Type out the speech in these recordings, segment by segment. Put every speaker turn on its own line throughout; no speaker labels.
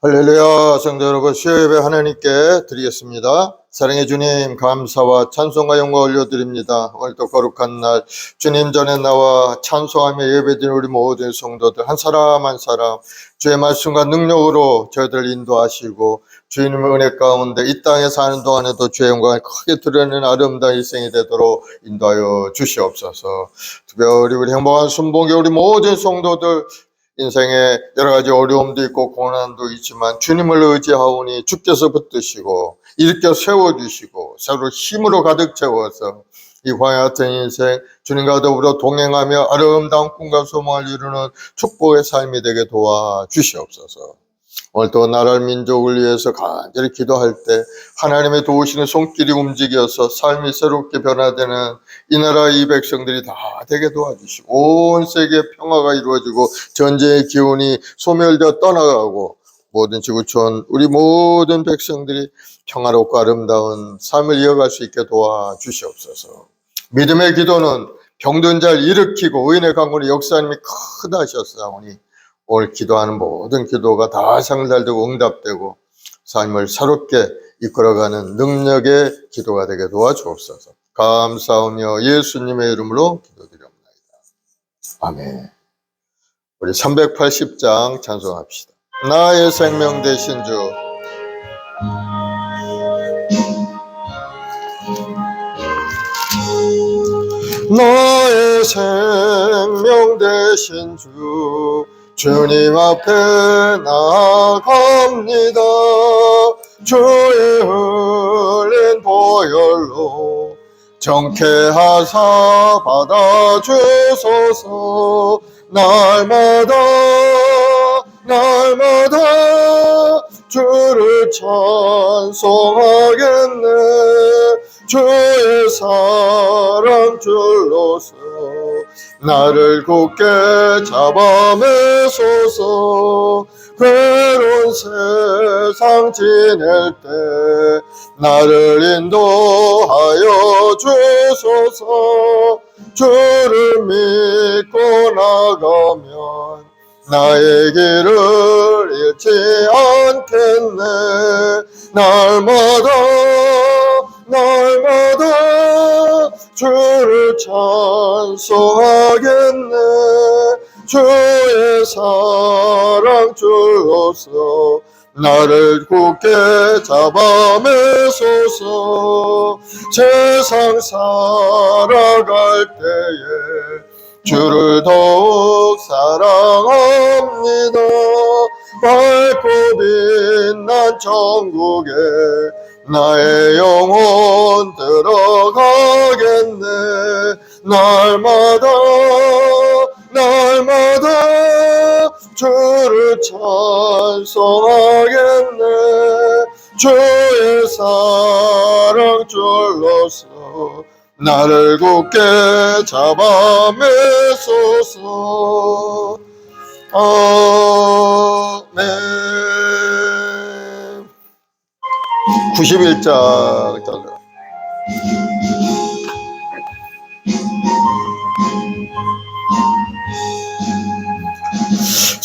할렐루야. 성도 여러분, 수요 예배 하나님께 드리겠습니다. 사랑의 주님, 감사와 찬송과 영광 올려드립니다. 오늘도 거룩한 날 주님 전에 나와 찬송하며 예배드리는 우리 모든 성도들 한 사람 한 사람 주의 말씀과 능력으로 저희들 인도하시고 주님의 은혜 가운데 이 땅에 사는 동안에도 주의 영광을 크게 드러내는 아름다운 일생이 되도록 인도하여 주시옵소서. 특별히 우리 행복한 순복의 우리 모든 성도들 인생에 여러 가지 어려움도 있고 고난도 있지만 주님을 의지하오니 주께서 붙드시고 일으켜 세워주시고 서로 힘으로 가득 채워서 이 광야 같은 인생 주님과 더불어 동행하며 아름다운 꿈과 소망을 이루는 축복의 삶이 되게 도와주시옵소서. 오늘도 나라를 민족을 위해서 간절히 기도할 때 하나님의 도우시는 손길이 움직여서 삶이 새롭게 변화되는 이 나라 이 백성들이 다 되게 도와주시고 온 세계에 평화가 이루어지고 전쟁의 기운이 소멸되어 떠나가고 모든 지구촌 우리 모든 백성들이 평화롭고 아름다운 삶을 이어갈 수 있게 도와주시옵소서. 믿음의 기도는 병든 자를 일으키고 의인의 강군의 역사님이 크다 하셨사오니 오늘 기도하는 모든 기도가 다 상달되고 응답되고 삶을 새롭게 이끌어가는 능력의 기도가 되게 도와주옵소서. 감사하며 예수님의 이름으로 기도드립니다. 아멘. 우리 380장 찬송합시다. 나의 생명 되신 주 나의 생명 되신 주 주님 앞에 나아갑니다. 주의 흘린 보혈로 정케하사 받아주소서. 날마다 주를 찬송하겠네. 주의 사랑 줄로서 나를 굳게 잡아매소서. 괴로운 세상 지낼 때 나를 인도하여 주소서. 주를 믿고 나가면 나의 길을 잃지 않겠네. 날마다 주를 찬송하겠네. 주의 사랑 줄로서 나를 굳게 잡아매소서. 세상 살아갈 때에 주를 더욱 사랑합니다. 밝고 빛난 천국에 나의 영혼 들어가겠네. 날마다 주를 찬송하겠네. 주의 사랑 줄로서 나를 굳게 잡아매소서. 아멘. 91장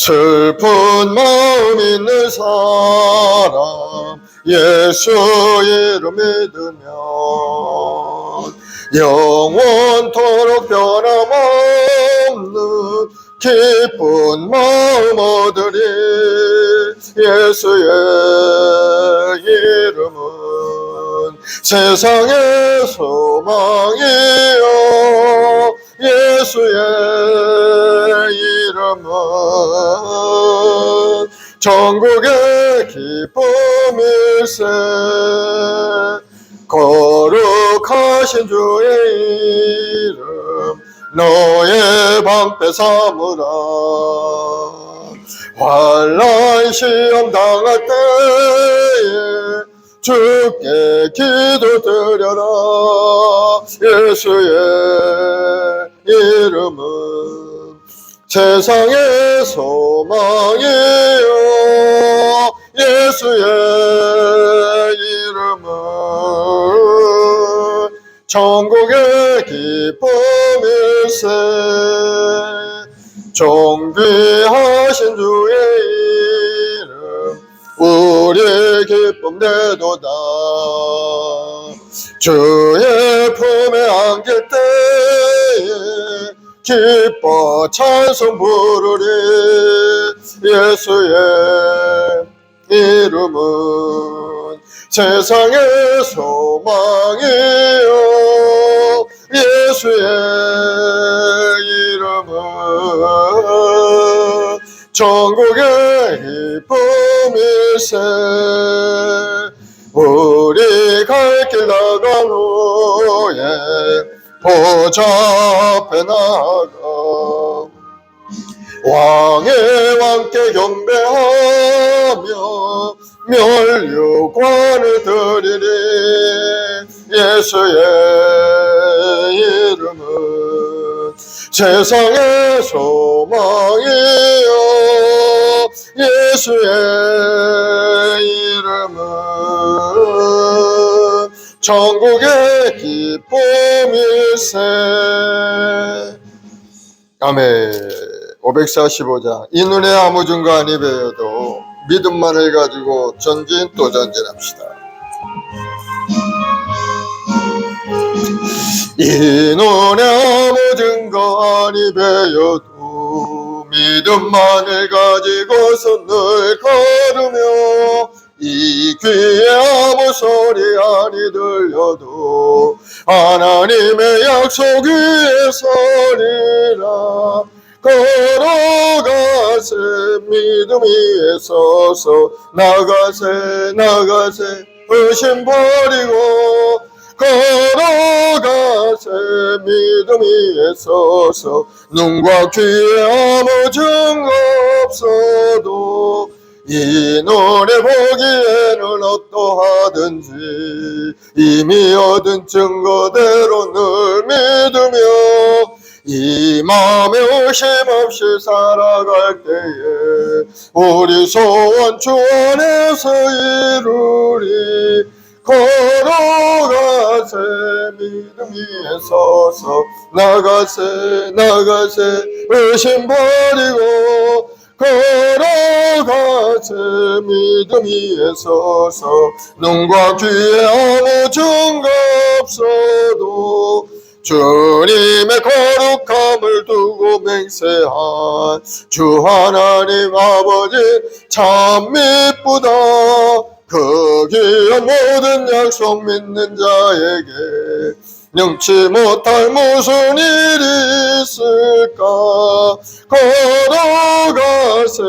슬픈 마음 있는 사람 예수 이름 믿으면 영원토록 변함없는 기쁜 마음 얻으리. 예수의 이름은 세상의 소망이요. 예수의 이름은 천국의 기쁨일세. 거룩하신 주의 이름 너의 방패 삼으라. 환난 시험 당할 때에 주께 기도드려라. 예수의 이름은 세상의 소망이요. 예수의 이름은 천국의 기쁨일세. 존귀하신 주의 이름 기쁨 내도다. 주의 품에 안길 때에 기뻐 찬송 부르리. 예수의 이름은 세상의 소망이요, 예수의 이름은 전국의 기쁨일세. 우리 갈 길 나간 후에 보좌 앞에 나가 왕의 왕께 경배하며 면류관을 드리리. 예수의 이름은 세상의 소망이요, 예수의 이름은 천국의 기쁨일세. 아멘. 545장. 이 눈에 아무 증거아니 배어도 믿음만을 가지고 전진 또 전진합시다. 이 눈에 아무 증거아니 배어도 믿음만을 가지고서 늘 걸으며 이 귀에 아무 소리 아니 들려도 하나님의 약속 위에 서리라. 걸어가세 믿음 위에 서서 나가세 의심 버리고 걸어가세 믿음 위에 서서 눈과 귀에 아무 증거 없어도 이 눈에 보기에는 어떠하든지 이미 얻은 증거대로 늘 믿으며 이 마음에 의심 없이 살아갈 때에 우리 소원 주 안에서 이루리. 걸어가세 믿음 위에 서서 나가세 의심 버리고 걸어가세 믿음 위에 서서 눈과 귀에 아무 증거 없어도 주님의 거룩함을 두고 맹세한 주 하나님 아버지 참 미쁘다. 그 귀한 모든 약속 믿는 자에게 능치 못할 무슨 일이 있을까. 걸어가세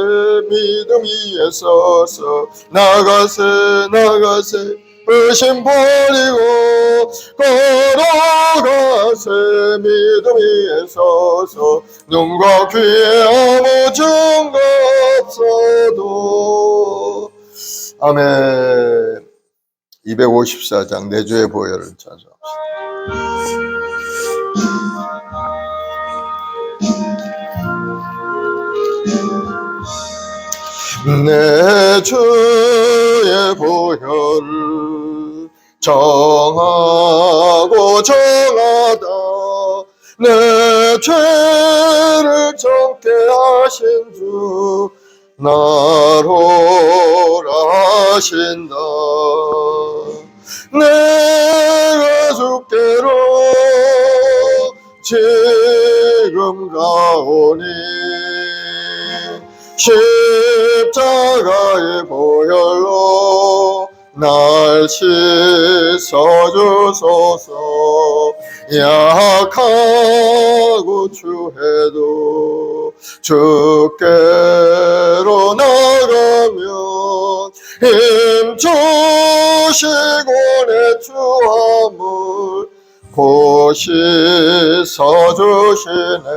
믿음 위에 서서 나가세 의심 버리고 걸어가세 믿음 위에 서서 눈과 귀에 아무 증거 없어도. 아멘. 254장 내주의 보혈을 찬송합시다. 내 주의 보혈을 정하고 정하다. 내 죄를 정케 하신 주 나로라 하신다. 내가 주께로 지금 가오니 십자가의 보혈로 날 씻어주소서. 약하고 추해도 주께로 나가면 힘주시고 내 주함을 고시 서주시네.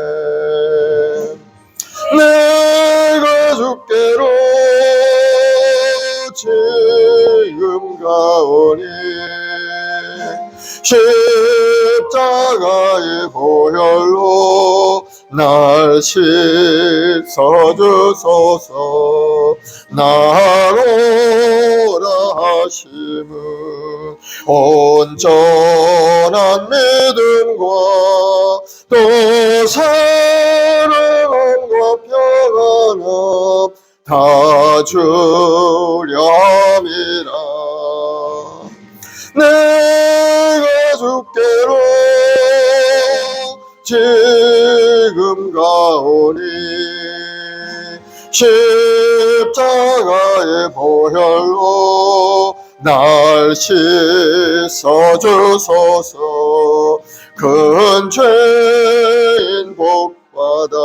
내가 주께로 지금 가오니 십자가의 보혈로 날 씻어주소서. 나로라 하심은 온전한 믿음과 또 사랑과 평안함 다 주렴이라. 십자가의 보혈로 날 씻어주소서. 큰 죄인 복받아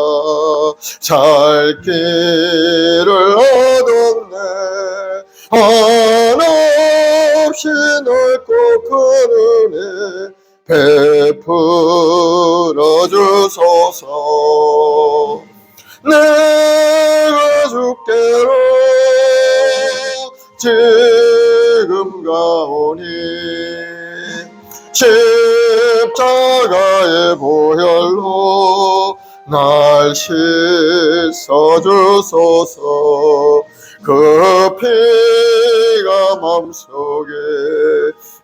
살 길을 얻었네. 한없이 넓고 큰 은혜 베풀어 주소서. 내가 주께로 지금 가오니 십자가의 보혈로 날 씻어주소서. 그 피가 마음속에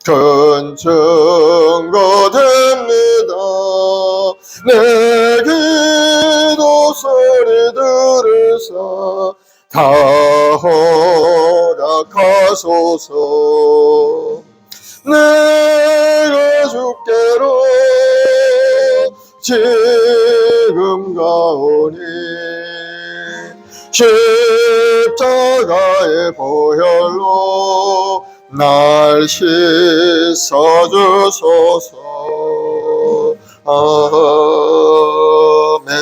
큰 증거 됩니다. 내 기도 소리 들으사 다 허락하소서. 내가 주께로 지금 가오니 십자가의 보혈로 날 씻어주소서. 아멘.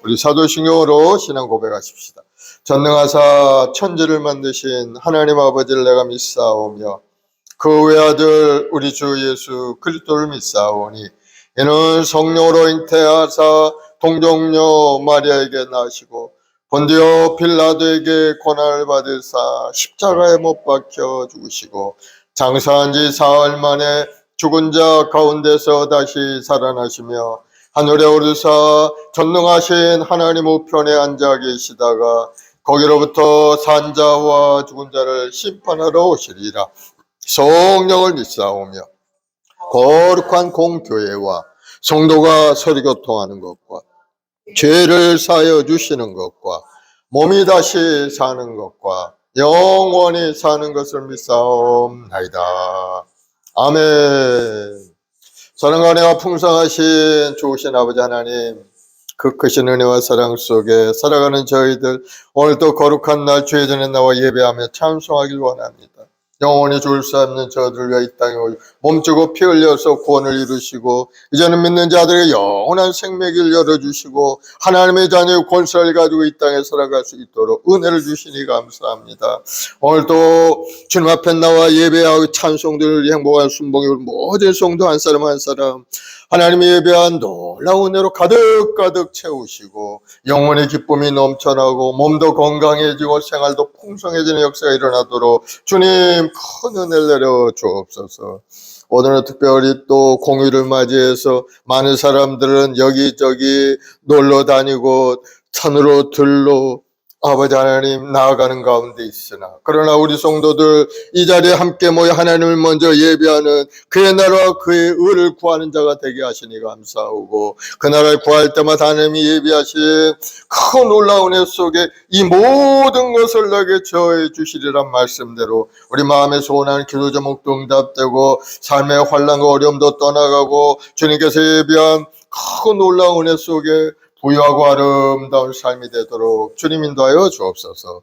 우리 사도신경으로 신앙 고백하십시다. 전능하사 천지를 만드신 하나님 아버지를 내가 믿사오며 그 외아들 우리 주 예수 그리스도를 믿사오니 이는 성령으로 잉태하사 동정녀 마리아에게 나시고 본디오 빌라도에게 고난을 받으사 십자가에 못 박혀 죽으시고 장사한 지 사흘 만에 죽은 자 가운데서 다시 살아나시며 하늘에 오르사 전능하신 하나님 우편에 앉아 계시다가 거기로부터 산 자와 죽은 자를 심판하러 오시리라. 성령을 믿사오며 거룩한 공교회와 성도가 서로 교통하는 것과 죄를 사하여 주시는 것과 몸이 다시 사는 것과 영원히 사는 것을 믿사옵나이다. 아멘. 사랑과 은혜가 풍성하신 좋으신 아버지 하나님, 그 크신 은혜와 사랑 속에 살아가는 저희들 오늘도 거룩한 날 주의 전에 나와 예배하며 찬송하길 원합니다. 영원히 죽을 수 없는 저들을 위해 이 땅에 몸주고 피 흘려서 구원을 이루시고 이제는 믿는 자들에게 영원한 생명을 열어주시고 하나님의 자녀의 권세를 가지고 이 땅에 살아갈 수 있도록 은혜를 주시니 감사합니다. 오늘도 주님 앞에 나와 예배하고 찬송들을 행복한 순봉이 모든 성도 한 사람 한 사람 하나님의 예배한 놀라운 은혜로 가득가득 채우시고 영혼의 기쁨이 넘쳐나고 몸도 건강해지고 생활도 풍성해지는 역사가 일어나도록 주님 큰 은혜를 내려 주옵소서. 오늘은 특별히 또 공휴일을 맞이해서 많은 사람들은 여기저기 놀러 다니고 산으로 들로 아버지 하나님 나아가는 가운데 있으나 그러나 우리 성도들 이 자리에 함께 모여 하나님을 먼저 예배하는 그의 나라와 그의 의를 구하는 자가 되게 하시니 감사하고 그 나라를 구할 때마다 하나님이 예비하신 큰 놀라운 애 속에 이 모든 것을 내게 저해 주시리란 말씀대로 우리 마음에 소원하는 기도 제목도 응답되고 삶의 환난과 어려움도 떠나가고 주님께서 예비한 큰 놀라운 애 속에 부유하고 아름다운 삶이 되도록 주님 인도하여 주옵소서.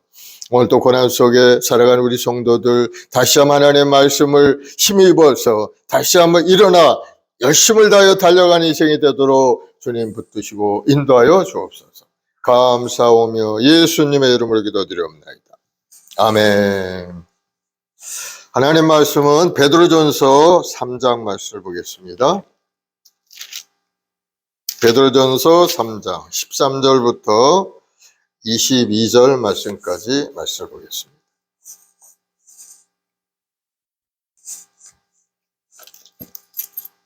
오늘 또 고난 속에 살아가는 우리 성도들 다시 한번 하나님의 말씀을 힘입어서 다시 한번 일어나 열심을 다하여 달려가는 인생이 되도록 주님 붙드시고 인도하여 주옵소서. 감사오며 예수님의 이름으로 기도드리옵나이다. 아멘. 하나님 말씀은 베드로전서 3장 말씀을 보겠습니다. 베드로전서 3장 13절부터 22절 말씀까지 말씀을 보겠습니다.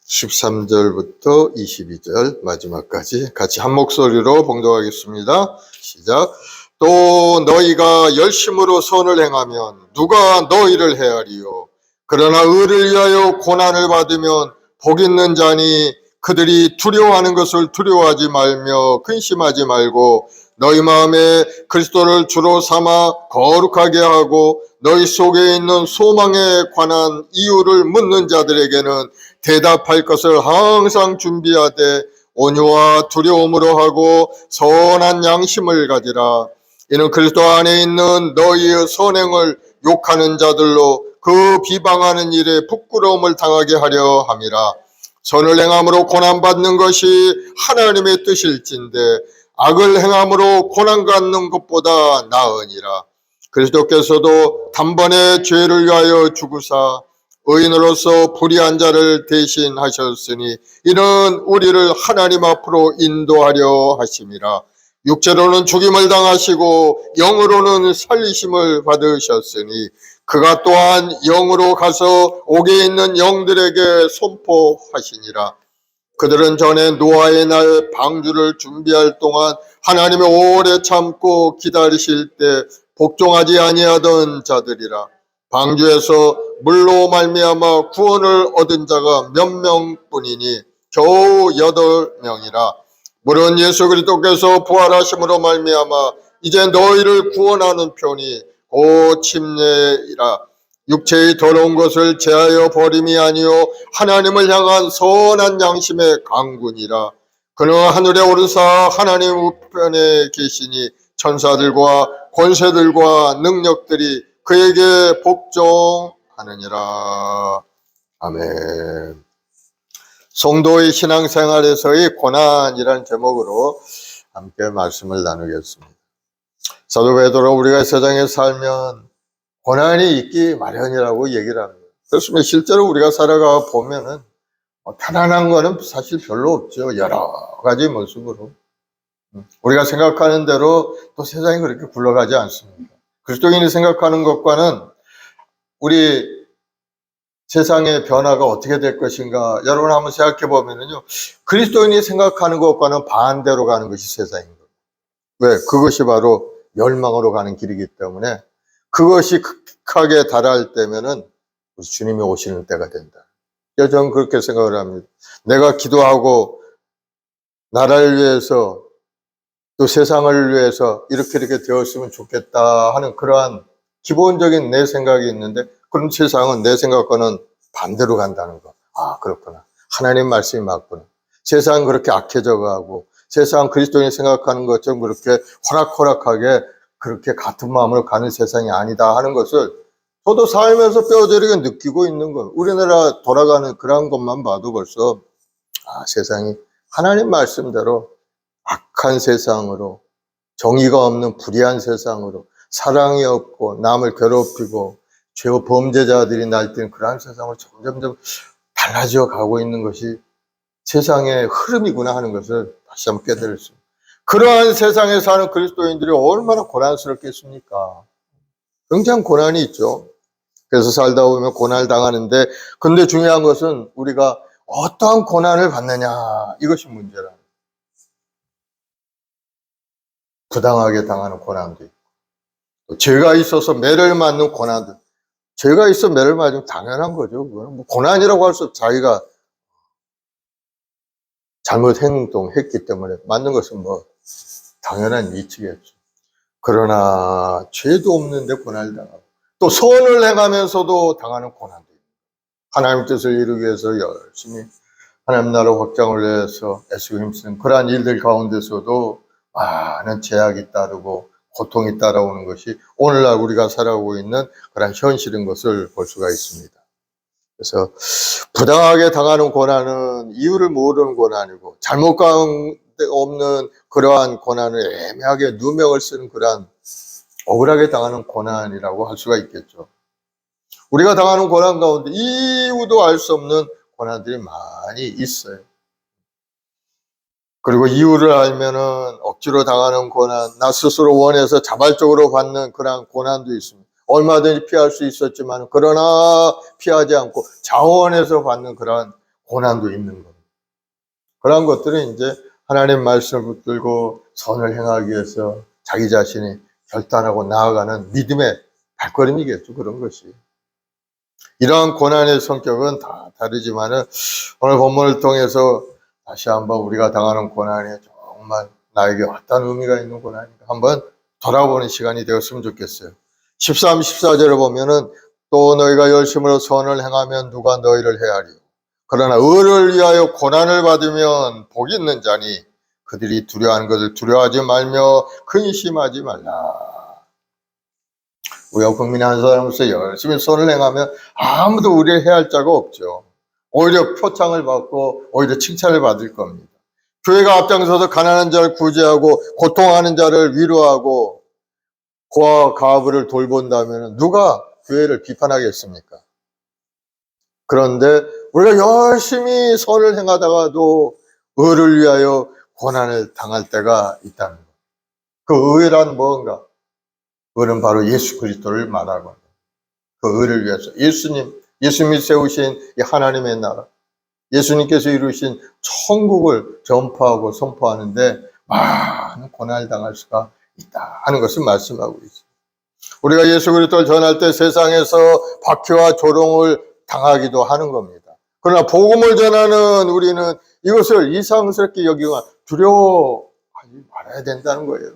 (13절부터) 22절 마지막까지 같이 한 목소리로 봉독하겠습니다. 시작. 또 너희가 열심으로 선을 행하면 누가 너희를 헤아리요 그러나 의를 위하여 고난을 받으면 복 있는 자니 그들이 두려워하는 것을 두려워하지 말며 근심하지 말고 너희 마음에 그리스도를 주로 삼아 거룩하게 하고 너희 속에 있는 소망에 관한 이유를 묻는 자들에게는 대답할 것을 항상 준비하되 온유와 두려움으로 하고 선한 양심을 가지라. 이는 그리스도 안에 있는 너희의 선행을 욕하는 자들로 그 비방하는 일에 부끄러움을 당하게 하려 함이라. 선을 행함으로 고난받는 것이 하나님의 뜻일진데 악을 행함으로 고난받는 것보다 나으니라. 그리스도께서도 단번에 죄를 위하여 죽으사 의인으로서 불의한 자를 대신하셨으니 이는 우리를 하나님 앞으로 인도하려 하심이라. 육체로는 죽임을 당하시고 영으로는 살리심을 받으셨으니 그가 또한 영으로 가서 옥에 있는 영들에게 선포하시니라. 그들은 전에 노아의 날 방주를 준비할 동안 하나님의 오래 참고 기다리실 때 복종하지 아니하던 자들이라. 방주에서 물로 말미암아 구원을 얻은 자가 몇 명뿐이니 겨우 8명이라. 물은 예수 그리스도께서 부활하심으로 말미암아 이제 너희를 구원하는 편이 곧 침례이라. 육체의 더러운 것을 제하여 버림이 아니요 하나님을 향한 선한 양심의 강군이라. 그는 하늘에 오르사 하나님 우편에 계시니 천사들과 권세들과 능력들이 그에게 복종하느니라. 아멘. 성도의 신앙생활에서의 고난이라는 제목으로 함께 말씀을 나누겠습니다. 사도 베드로 우리가 세상에 살면 고난이 있기 마련이라고 얘기를 합니다. 그렇습니다. 실제로 우리가 살아가 보면은 편안한 거는 사실 별로 없죠. 여러 가지 모습으로. 우리가 생각하는 대로 또 세상이 그렇게 굴러가지 않습니다. 그리스도인이 생각하는 것과는 우리 세상의 변화가 어떻게 될 것인가 여러분 한번 생각해 보면은요, 그리스도인이 생각하는 것과는 반대로 가는 것이 세상인 거예요. 왜? 그것이 바로 멸망으로 가는 길이기 때문에 그것이 극하게 달할 때면은 우리 주님이 오시는 때가 된다. 저는 그렇게 생각을 합니다. 내가 기도하고 나라를 위해서 또 세상을 위해서 이렇게 되었으면 좋겠다 하는 그러한 기본적인 내 생각이 있는데 그런 세상은 내 생각과는 반대로 간다는 거. 아, 그렇구나. 하나님 말씀이 맞구나. 세상은 그렇게 악해져 가고 세상 그리스도인이 생각하는 것처럼 그렇게 호락호락하게 그렇게 같은 마음으로 가는 세상이 아니다 하는 것을 저도 살면서 뼈저리게 느끼고 있는 거예요. 우리나라 돌아가는 그런 것만 봐도 벌써 세상이 하나님 말씀대로 악한 세상으로, 정의가 없는 불의한 세상으로, 사랑이 없고 남을 괴롭히고 죄와 범죄자들이 날뛰는 그러한 세상으로 점점점 달라져 가고 있는 것이 세상의 흐름이구나 하는 것을 다시 한번 깨달을 수 있습니다. 그러한 세상에 사는 그리스도인들이 얼마나 고난스럽겠습니까? 굉장히 고난이 있죠. 그래서 살다 보면 고난을 당하는데, 근데 중요한 것은 우리가 어떠한 고난을 받느냐, 이것이 문제라. 부당하게 당하는 고난도 있고, 죄가 있어서 매를 맞는 고난도, 죄가 있어 매를 맞으면 당연한 거죠. 그거는 뭐 고난이라고 할 수 없어. 자기가 잘못 행동했기 때문에 맞는 것은 뭐 당연한 이치겠죠. 그러나 죄도 없는데 고난을 당하고 또 선을 행하면서도 당하는 고난도 있고, 하나님 뜻을 이루기 위해서 열심히 하나님 나라 확장을 위해서 애쓰고 힘쓰는 그러한 일들 가운데서도 많은 제약이 따르고 고통이 따라오는 것이 오늘날 우리가 살아가고 있는 그런 현실인 것을 볼 수가 있습니다. 그래서 부당하게 당하는 고난은 이유를 모르는 고난이고, 잘못가 없는 그러한 고난을 애매하게 누명을 쓰는 그러한 억울하게 당하는 고난이라고 할 수가 있겠죠. 우리가 당하는 고난 가운데 이유도 알 수 없는 고난들이 많이 있어요. 그리고 이유를 알면은 억지로 당하는 고난, 나 스스로 원해서 자발적으로 받는 그런 고난도 있습니다. 얼마든지 피할 수 있었지만 그러나 피하지 않고 자원해서 받는 그런 고난도 있는 겁니다. 그런 것들은 이제 하나님 말씀을 붙들고 선을 행하기 위해서 자기 자신이 결단하고 나아가는 믿음의 발걸음이겠죠. 그런 것이. 이러한 고난의 성격은 다 다르지만은 오늘 본문을 통해서 다시 한번 우리가 당하는 고난이 정말 나에게 어떤 의미가 있는 고난인가 한번 돌아보는 시간이 되었으면 좋겠어요. 13, 14절에 보면은 또 너희가 열심으로 선을 행하면 누가 너희를 헤아리요. 그러나 의를 위하여 고난을 받으면 복이 있는 자니 그들이 두려워하는 것을 두려워하지 말며 근심하지 말라. 우리가 국민 한 사람으로서 열심히 손을 행하면 아무도 우리를 해할 자가 없죠. 오히려 표창을 받고 오히려 칭찬을 받을 겁니다. 교회가 앞장서서 가난한 자를 구제하고 고통하는 자를 위로하고 고아와 가부를 돌본다면 누가 교회를 비판하겠습니까? 그런데 우리가 열심히 선을 행하다가도 의를 위하여 고난을 당할 때가 있다는 것. 그 의란 뭔가? 의는 바로 예수 그리스도를 말하고 그 의를 위해서 예수님이 세우신 이 하나님의 나라, 예수님께서 이루신 천국을 전파하고 선포하는데 많은 고난을 당할 수가 있다 하는 것을 말씀하고 있습니다. 우리가 예수 그리스도를 전할 때 세상에서 박해와 조롱을 당하기도 하는 겁니다. 그러나 복음을 전하는 우리는 이것을 이상스럽게 여기거나 두려워하지 말아야 된다는 거예요.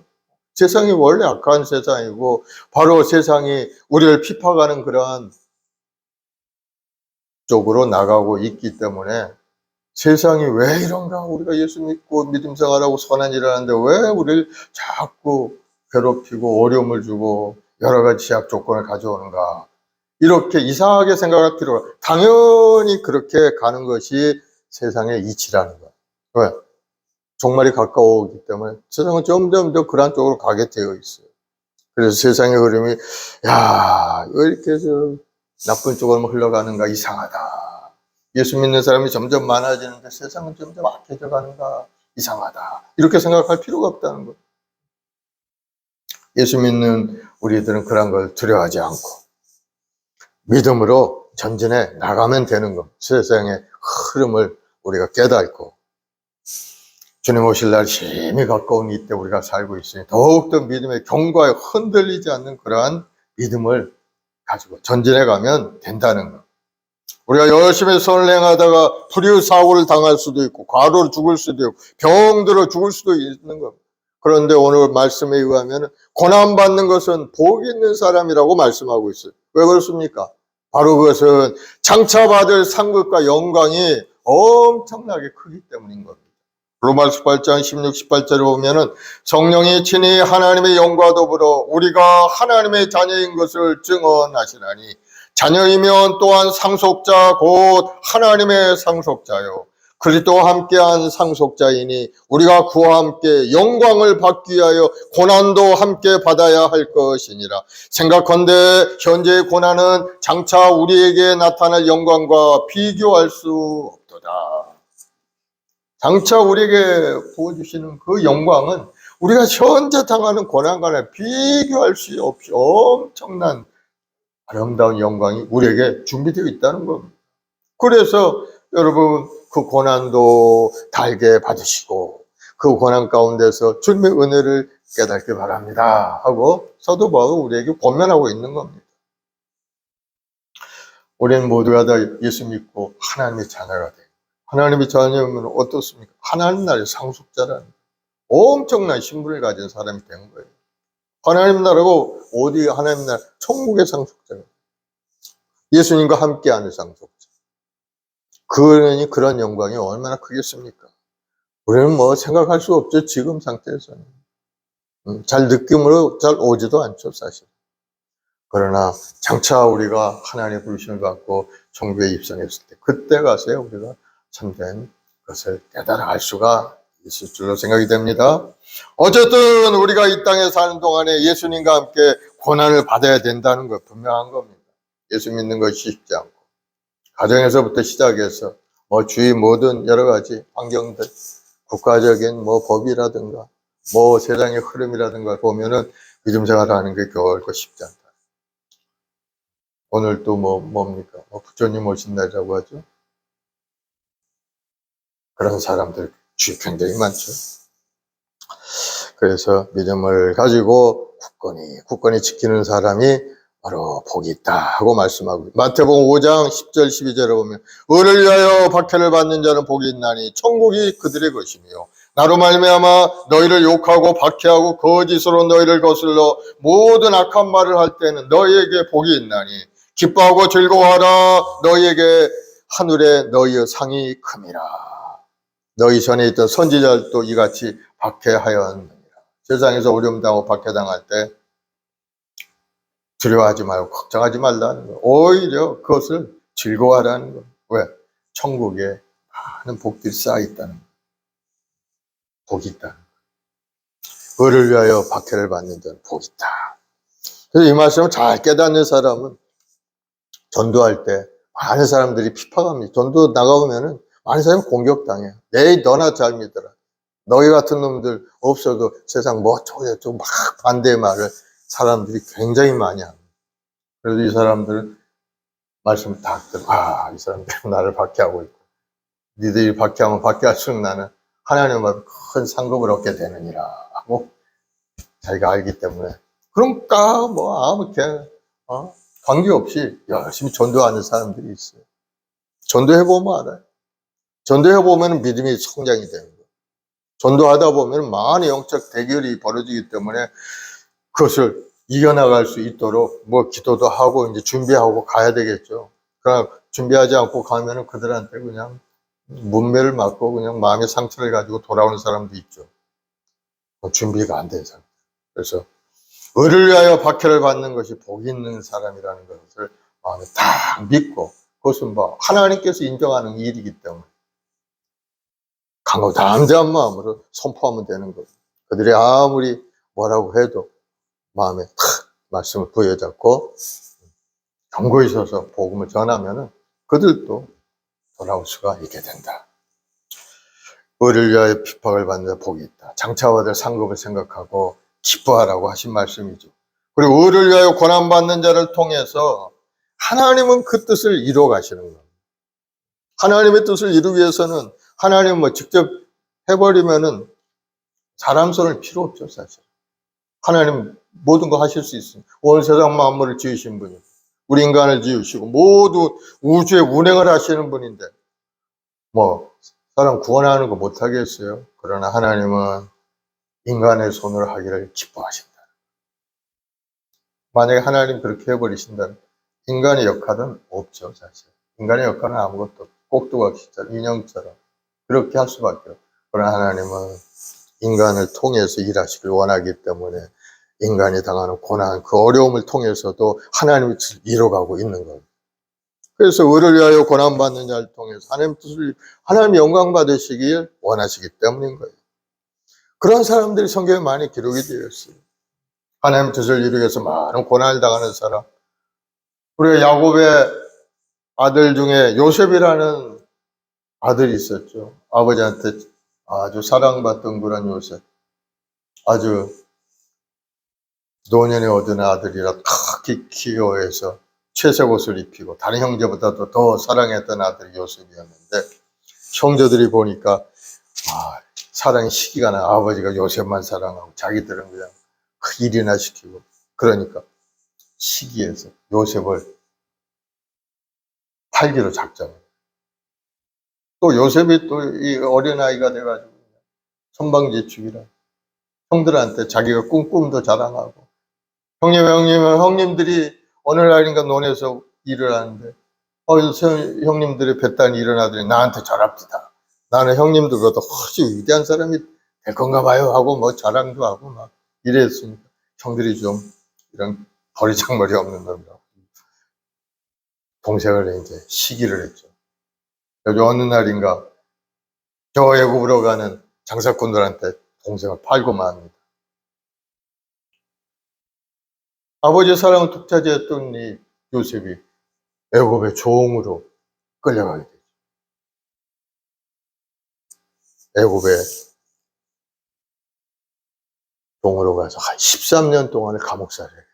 세상이 원래 악한 세상이고 바로 세상이 우리를 핍박하는 그러한 쪽으로 나가고 있기 때문에 세상이 왜 이런가? 우리가 예수 믿고 믿음 생활하고 선한 일을 하는데 왜 우리를 자꾸 괴롭히고 어려움을 주고 여러 가지 제약 조건을 가져오는가? 이렇게 이상하게 생각할 필요가 당연히 그렇게 가는 것이 세상의 이치라는 거예요. 왜? 종말이 가까워오기 때문에 세상은 점점 더 그런 쪽으로 가게 되어 있어요. 그래서 세상의 흐름이 왜 이렇게 나쁜 쪽으로 흘러가는가 이상하다. 예수 믿는 사람이 점점 많아지는데 세상은 점점 악해져 가는가 이상하다. 이렇게 생각할 필요가 없다는 거예요. 예수 믿는 우리들은 그런 걸 두려워하지 않고 믿음으로 전진해 나가면 되는 것. 세상의 흐름을 우리가 깨닫고 주님 오실 날 심히 가까운 이때 우리가 살고 있으니 더욱더 믿음의 경과에 흔들리지 않는 그러한 믿음을 가지고 전진해 가면 된다는 것. 우리가 열심히 선을 행하다가 불의의 사고를 당할 수도 있고 과로로 죽을 수도 있고 병들어 죽을 수도 있는 겁니다. 그런데 오늘 말씀에 의하면 고난받는 것은 복 있는 사람이라고 말씀하고 있어요. 왜 그렇습니까? 바로 그것은 장차 받을 상급과 영광이 엄청나게 크기 때문인 겁니다. 로마서 8장 16, 18절을 보면은 성령이 친히 하나님의 영과 더불어 우리가 하나님의 자녀인 것을 증언하시나니 자녀이면 또한 상속자 곧 하나님의 상속자요 그리스도와 함께한 상속자이니 우리가 그와 함께 영광을 받기 위하여 고난도 함께 받아야 할 것이니라. 생각컨대 현재의 고난은 장차 우리에게 나타날 영광과 비교할 수 없도다. 장차 우리에게 부어주시는 그 영광은 우리가 현재 당하는 고난과는 비교할 수 없이 엄청난 아름다운 영광이 우리에게 준비되어 있다는 겁니다. 그래서 여러분 그 고난도 달게 받으시고 그 고난 가운데서 주님의 은혜를 깨닫기 바랍니다 하고 사도 바울은 우리에게 권면하고 있는 겁니다. 우리는 모두가 다 예수 믿고 하나님의 자녀가 돼요. 하나님의 자녀면 어떻습니까? 하나님 나라의 상속자라는 엄청난 신분을 가진 사람이 된 거예요. 하나님 나라고 어디 하나님 나라 천국의 상속자가 예수님과 함께하는 상속자. 그러니 그런 영광이 얼마나 크겠습니까? 우리는 뭐 생각할 수 없죠. 지금 상태에서는 잘 느낌으로 잘 오지도 않죠, 사실. 그러나 장차 우리가 하나님의 부르심을 받고 천국에 입성했을 때 그때 가서야 우리가 참된 것을 깨달아 알 수가 있을 줄로 생각이 됩니다. 어쨌든 우리가 이 땅에 사는 동안에 예수님과 함께 고난을 받아야 된다는 것 분명한 겁니다. 예수 믿는 것이 쉽지 않고 가정에서부터 시작해서 주위 모든 여러 가지 환경들 국가적인 법이라든가 세상의 흐름이라든가 보면은 믿음 생활하는 게 결코 쉽지 않다. 오늘 또 뭡니까? 부처님 오신 날이라고 하죠. 그런 사람들 굉장히 많죠. 그래서 믿음을 가지고 굳건히 지키는 사람이 바로 복이 있다 하고 말씀하고 마태복음 5장 10절 12절에 보면 의를 위하여 박해를 받는 자는 복이 있나니 천국이 그들의 것이며 나로 말미암아 너희를 욕하고 박해하고 거짓으로 너희를 거슬러 모든 악한 말을 할 때는 너희에게 복이 있나니 기뻐하고 즐거워하라. 너희에게 하늘에 너희의 상이 큼이라. 너희 전에 있던 선지자들도 이같이 박해하였느니라. 세상에서 어려움 당하고 박해당할 때 두려워하지 말고 걱정하지 말라는 거예요. 오히려 그것을 즐거워하라는 거예요. 왜? 천국에 많은 복들이 쌓여있다는 거예요. 복이 있다. 의를 위하여 박해를 받는 자는 복이 있다. 그래서 이 말씀을 잘 깨닫는 사람은 전도할 때 많은 사람들이 핍박합니다. 전도 나가보면은 많은 사람이 공격당해요. 에이, 너나 잘 믿어라. 너희 같은 놈들 없어도 세상 뭐 어쩌고 막 반대의 말을 사람들이 굉장히 많이 합니다. 그래도 이 사람들은 말씀을 다 듣고, 이 사람들이 나를 박해하고 있고, 니들이 박해하면 박해할수록 나는 하나님 앞에 큰 상급을 얻게 되느니라 하고 자기가 알기 때문에, 그러니까 뭐 아무 관계없이 열심히 전도하는 사람들이 있어요. 전도해보면 알아요. 전도해보면 믿음이 성장이 되는 거예요. 전도하다 보면 많은 영적 대결이 벌어지기 때문에 그것을 이겨나갈 수 있도록 뭐 기도도 하고 이제 준비하고 가야 되겠죠. 그러나 준비하지 않고 가면은 그들한테 그냥 문매를 맞고 그냥 마음의 상처를 가지고 돌아오는 사람도 있죠. 준비가 안 된 사람. 그래서 의를 위하여 박해를 받는 것이 복 있는 사람이라는 것을 마음에 딱 믿고, 그것은 뭐 하나님께서 인정하는 일이기 때문에 강하고 담대한 마음으로 선포하면 되는 거예요. 그들이 아무리 뭐라고 해도 마음에 탁 말씀을 부여잡고 경고에 서서 복음을 전하면은 그들도 돌아올 수가 있게 된다. 의를 위하여 핍박을 받는 복이 있다. 장차와 될 상급을 생각하고 기뻐하라고 하신 말씀이죠. 그리고 의를 위하여 고난받는 자를 통해서 하나님은 그 뜻을 이루어 가시는 겁니다. 하나님의 뜻을 이루기 위해서는 하나님은 뭐 직접 해버리면은 사람 손을 필요 없죠, 사실. 하나님 모든 거 하실 수 있습니다. 온 세상 만물을 지으신 분이, 우리 인간을 지으시고 모두 우주에 운행을 하시는 분인데 뭐 사람 구원하는 거 못하겠어요. 그러나 하나님은 인간의 손으로 하기를 기뻐하신다. 만약에 하나님 그렇게 해버리신다면 인간의 역할은 없죠, 사실. 인간의 역할은 아무것도 없고 꼭두각시처럼 인형처럼 그렇게 할 수밖에 없어요. 그러나 하나님은 인간을 통해서 일하시길 원하기 때문에 인간이 당하는 고난, 그 어려움을 통해서도 하나님의 뜻을 이뤄가고 있는 거예요. 그래서 의를 위하여 고난받는 자를 통해서 하나님 영광 받으시길 원하시기 때문인 거예요. 그런 사람들이 성경에 많이 기록이 되어 있어요. 하나님 뜻을 이루기 위해서 많은 고난을 당하는 사람. 우리가 야곱의 아들 중에 요셉이라는 아들이 있었죠. 아버지한테 아주 사랑받던 그런 요셉. 아주 노년에 얻은 아들이라 크게 키워해서 채색 옷을 입히고 다른 형제보다도 더 사랑했던 아들이 요셉이었는데, 형제들이 보니까 사랑의 시기가 나 아버지가 요셉만 사랑하고 자기들은 그냥 일이나 시키고, 그러니까 시기에서 요셉을 팔기로 작정해요. 또 요셉이 또 이 어린아이가 돼가지고 선방지축이라 형들한테 자기가 꿈도 자랑하고, 형님들이 어느 날인가 논에서 일을 하는데 형님들의 뱃단이 일어나더니 나한테 자랍디다. 나는 형님들보다 훨씬 위대한 사람이 될 건가 봐요 하고 뭐 자랑도 하고 막 이랬으니까 형들이 좀 이런 버리장머리 없는 놈이라고 동생을 이제 시기를 했죠. 여기 어느 날인가 저 애굽으로 가는 장사꾼들한테 동생을 팔고 맙니다. 아버지의 사랑을 독차지했던 이 요셉이 애굽의 종으로 끌려가게 되죠. 애굽의 종으로 가서 한 13년 동안을 감옥살이를 해요.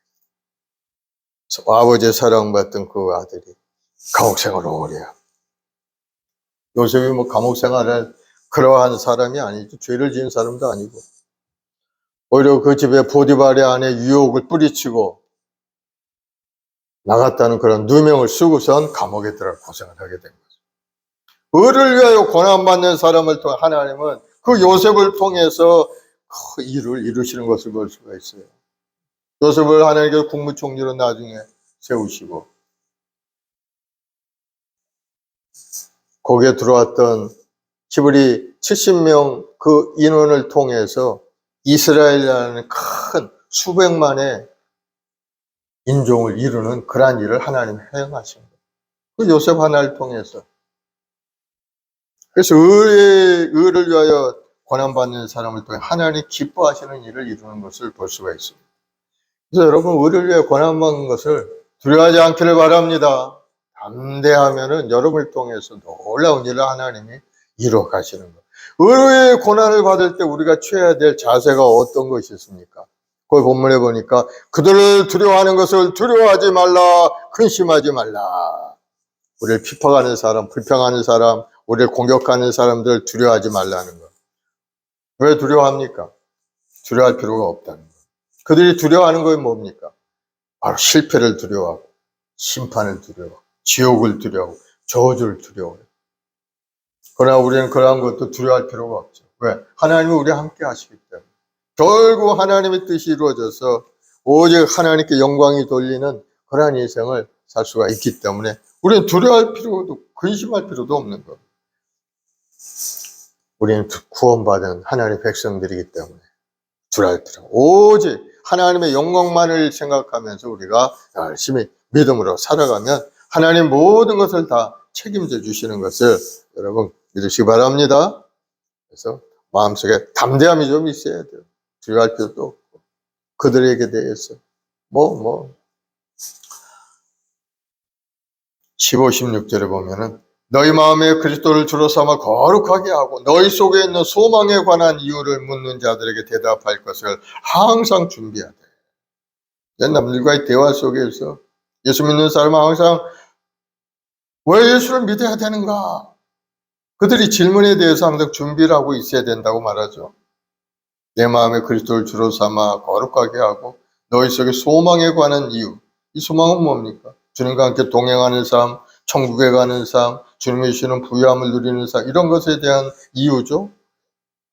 아버지의 사랑받던 그 아들이 감옥생활을 오래 해요. 요셉이 뭐 감옥생활을 그러한 사람이 아니죠. 죄를 지은 사람도 아니고, 오히려 그 집에 보디발의 아내 유혹을 뿌리치고 나갔다는 그런 누명을 쓰고선 감옥에 들어가 고생을 하게 된 거죠. 의를 위하여 고난받는 사람을 통해 하나님은 그 요셉을 통해서 그 일을 이루시는 것을 볼 수가 있어요. 요셉을 하나님께서 국무총리로 나중에 세우시고, 거기에 들어왔던 히브리 70명 그 인원을 통해서 이스라엘이라는 큰 수백만의 인종을 이루는 그러한 일을 하나님이 행하신 거예요. 그 요셉 하나를 통해서. 그래서 의를 위하여 고난받는 사람을 통해 하나님이 기뻐하시는 일을 이루는 것을 볼 수가 있습니다. 그래서 여러분, 의를 위해 고난받는 것을 두려워하지 않기를 바랍니다. 담대하면은 여러분을 통해서 놀라운 일을 하나님이 이루어 가시는 것. 의의 고난을 받을 때 우리가 취해야 될 자세가 어떤 것이 있습니까? 그 본문에 보니까 그들을 두려워하는 것을 두려워하지 말라, 근심하지 말라. 우리를 핍박하는 사람, 불평하는 사람, 우리를 공격하는 사람들 두려워하지 말라는 것. 왜 두려워합니까? 두려워할 필요가 없다는 것. 그들이 두려워하는 건 뭡니까? 바로 실패를 두려워하고, 심판을 두려워하고, 지옥을 두려워하고, 저주를 두려워해요. 그러나 우리는 그러한 것도 두려워할 필요가 없죠. 왜? 하나님이 우리와 함께 하시기 때문에. 결국 하나님의 뜻이 이루어져서 오직 하나님께 영광이 돌리는 그러한 인생을 살 수가 있기 때문에 우리는 두려워할 필요도, 근심할 필요도 없는 겁니다. 우리는 구원받은 하나님의 백성들이기 때문에 두려워할 필요. 오직 하나님의 영광만을 생각하면서 우리가 열심히 믿음으로 살아가면 하나님 모든 것을 다 책임져 주시는 것을 여러분 믿으시기 바랍니다. 그래서 마음속에 담대함이 좀 있어야 돼요. 두려워할 필요도 없고 그들에게 대해서 15, 16절에 보면은 너희 마음에 그리스도를 주로 삼아 거룩하게 하고 너희 속에 있는 소망에 관한 이유를 묻는 자들에게 대답할 것을 항상 준비하되. 남들과의 대화 속에서 예수 믿는 사람은 항상 왜 예수를 믿어야 되는가? 그들이 질문에 대해서 항상 준비를 하고 있어야 된다고 말하죠. 내 마음에 그리스도를 주로 삼아 거룩하게 하고 너희 속에 소망에 관한 이유. 이 소망은 뭡니까? 주님과 함께 동행하는 삶, 천국에 가는 삶, 주님이 주시는 부유함을 누리는 삶, 이런 것에 대한 이유죠.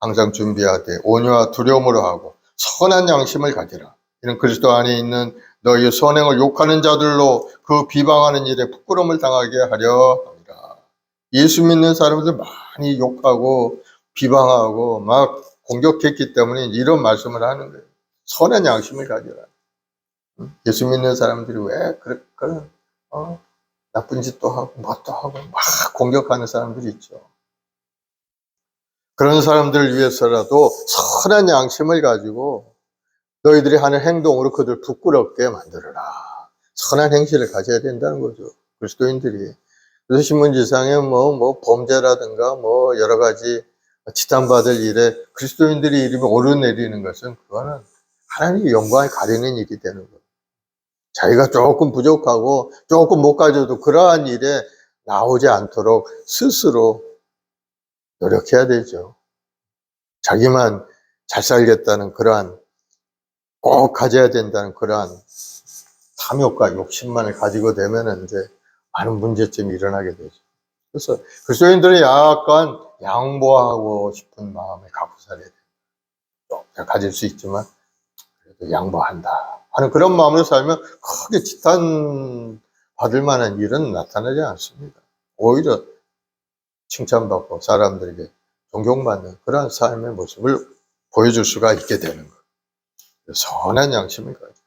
항상 준비하되 온유와 두려움으로 하고 선한 양심을 가지라. 이는 그리스도 안에 있는 너희의 선행을 욕하는 자들로 그 비방하는 일에 부끄러움을 당하게 하려 합니다. 예수 믿는 사람들 많이 욕하고 비방하고 막 공격했기 때문에 이런 말씀을 하는 거예요. 선한 양심을 가지라. 예수 믿는 사람들이 왜 그런 나쁜 짓도 하고 뭣도 하고 막 공격하는 사람들이 있죠. 그런 사람들을 위해서라도 선한 양심을 가지고 너희들이 하는 행동으로 그들 부끄럽게 만들어라. 선한 행실을 가져야 된다는 거죠. 그리스도인들이. 그래서 신문지상에 범죄라든가 여러 가지 지탄받을 일에 그리스도인들이 이름이 오르내리는 것은 그거는 하나님의 영광을 가리는 일이 되는 거예요. 자기가 조금 부족하고 조금 못 가져도 그러한 일에 나오지 않도록 스스로 노력해야 되죠. 자기만 잘 살겠다는 그러한 꼭 가져야 된다는 그러한 탐욕과 욕심만을 가지고 되면 이제 많은 문제점이 일어나게 되죠. 그래서 그리스도인들은 약간 양보하고 싶은 마음을 갖고 살아야 돼요. 가질 수 있지만 그래도 양보한다 하는 그런 마음으로 살면 크게 지탄받을 만한 일은 나타나지 않습니다. 오히려 칭찬받고 사람들에게 존경받는 그런 삶의 모습을 보여줄 수가 있게 되는 거예요. 선한 양심을 가지고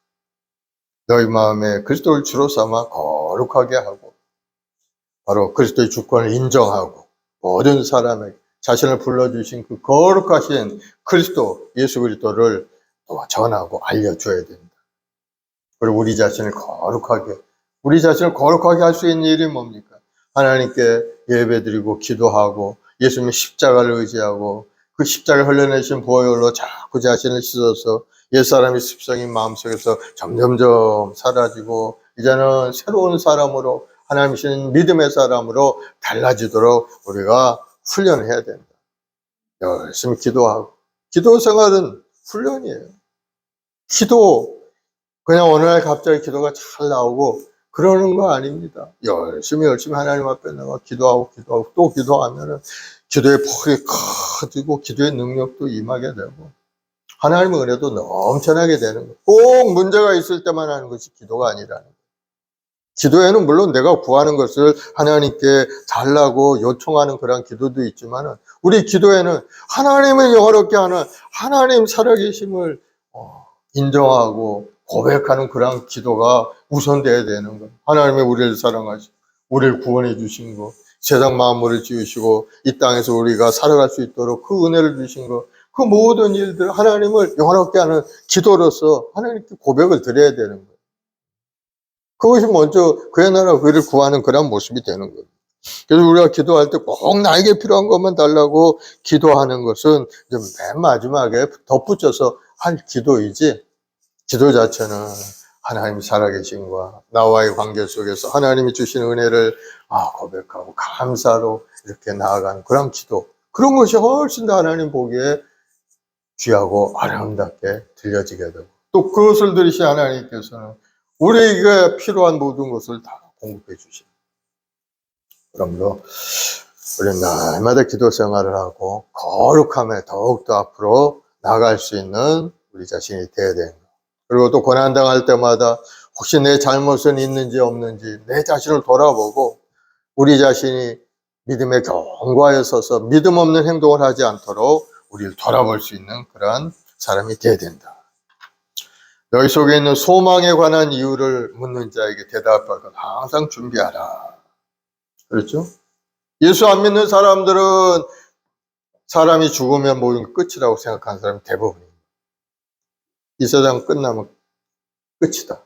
너희 마음에 그리스도를 주로 삼아 거룩하게 하고 바로 그리스도의 주권을 인정하고 모든 사람에게 자신을 불러주신 그 거룩하신 그리스도, 예수 그리스도를 또 전하고 알려줘야 됩니다. 그리고 우리 자신을 거룩하게 할 수 있는 일이 뭡니까? 하나님께 예배드리고 기도하고 예수님의 십자가를 의지하고 그 십자가를 흘려내신 보혈로 자꾸 자신을 씻어서 옛사람의 습성인 마음속에서 점점점 사라지고 이제는 새로운 사람으로 하나님이신 믿음의 사람으로 달라지도록 우리가 훈련을 해야 된다. 열심히 기도하고 기도 생활은 훈련이에요. 기도 그냥 어느 날 갑자기 기도가 잘 나오고 그러는 거 아닙니다. 열심히 하나님 앞에 나가 기도하고 또 기도하면은 기도의 폭이 커지고 기도의 능력도 임하게 되고 하나님의 은혜도 넘쳐나게 되는 거예요. 꼭 문제가 있을 때만 하는 것이 기도가 아니라는 거예요. 기도에는 물론 내가 구하는 것을 하나님께 달라고 요청하는 그런 기도도 있지만 우리 기도에는 하나님을 영화롭게 하는 하나님 살아계심을 인정하고 고백하는 그런 기도가 우선돼야 되는 거예요. 하나님이 우리를 사랑하시고 우리를 구원해 주신 거, 세상 만물을 지으시고 이 땅에서 우리가 살아갈 수 있도록 그 은혜를 주신 거, 그 모든 일들 하나님을 영화롭게 하는 기도로서 하나님께 고백을 드려야 되는 거예요. 그것이 먼저 그의 나라 그를 구하는 그런 모습이 되는 거예요. 그래서 우리가 기도할 때 꼭 나에게 필요한 것만 달라고 기도하는 것은 맨 마지막에 덧붙여서 할 기도이지, 기도 자체는 하나님 살아계신과 나와의 관계 속에서 하나님이 주시는 은혜를 고백하고 감사로 이렇게 나아가는 그런 기도, 그런 것이 훨씬 더 하나님 보기에 귀하고 아름답게 들려지게 되고, 또 그것을 들으신 하나님께서는 우리에게 필요한 모든 것을 다 공급해 주십니다. 그러므로 우리는 날마다 기도 생활을 하고 거룩함에 더욱더 앞으로 나아갈 수 있는 우리 자신이 되어야 되는 것. 그리고 또 고난당할 때마다 혹시 내 잘못은 있는지 없는지 내 자신을 돌아보고 우리 자신이 믿음의 견고하에 서서 믿음 없는 행동을 하지 않도록 우리를 돌아볼 수 있는 그런 사람이 되어야 된다. 너희 속에 있는 소망에 관한 이유를 묻는 자에게 대답할 것 항상 준비하라. 그렇죠? 예수 안 믿는 사람들은 사람이 죽으면 모든 끝이라고 생각하는 사람이 대부분입니다. 이 세상 끝나면 끝이다.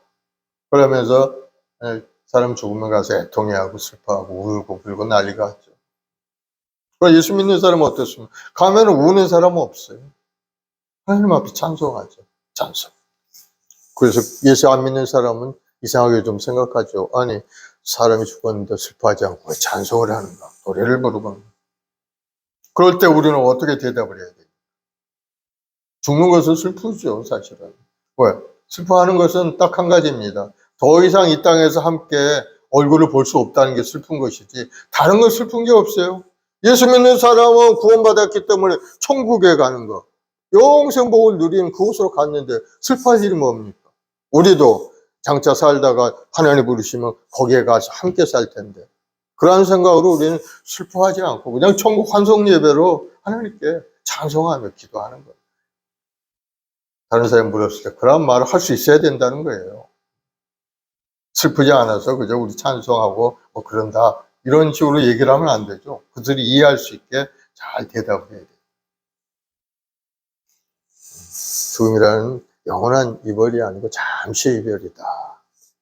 그러면서 사람 죽으면 가서 애통해하고 슬퍼하고 울고 불고 난리가 하죠. 예수 믿는 사람은 어떻습니까? 가면 우는 사람은 없어요. 하나님 앞에 찬송하죠. 찬송. 그래서 예수 안 믿는 사람은 이상하게 좀 생각하죠. 아니, 사람이 죽었는데 슬퍼하지 않고 왜 찬송을 하는가? 노래를 부르고. 그럴 때 우리는 어떻게 대답을 해야 돼요? 죽는 것은 슬프죠, 사실은. 왜? 슬퍼하는 것은 딱 한 가지입니다. 더 이상 이 땅에서 함께 얼굴을 볼 수 없다는 게 슬픈 것이지 다른 건 슬픈 게 없어요. 예수 믿는 사람은 구원받았기 때문에 천국에 가는 거, 영생복을 누리는 그곳으로 갔는데 슬퍼할 일이 뭡니까? 우리도 장차 살다가 하나님 부르시면 거기에 가서 함께 살 텐데 그러한 생각으로 우리는 슬퍼하지 않고 그냥 천국 환송 예배로 하나님께 찬송하며 기도하는 거예요. 다른 사람이 물었을 때 그런 말을 할 수 있어야 된다는 거예요. 슬프지 않아서 그저 우리 찬송하고 뭐 그런다 이런 식으로 얘기를 하면 안 되죠. 그들이 이해할 수 있게 잘 대답을 해야 돼요. 죽음이라는 영원한 이별이 아니고 잠시 이별이다.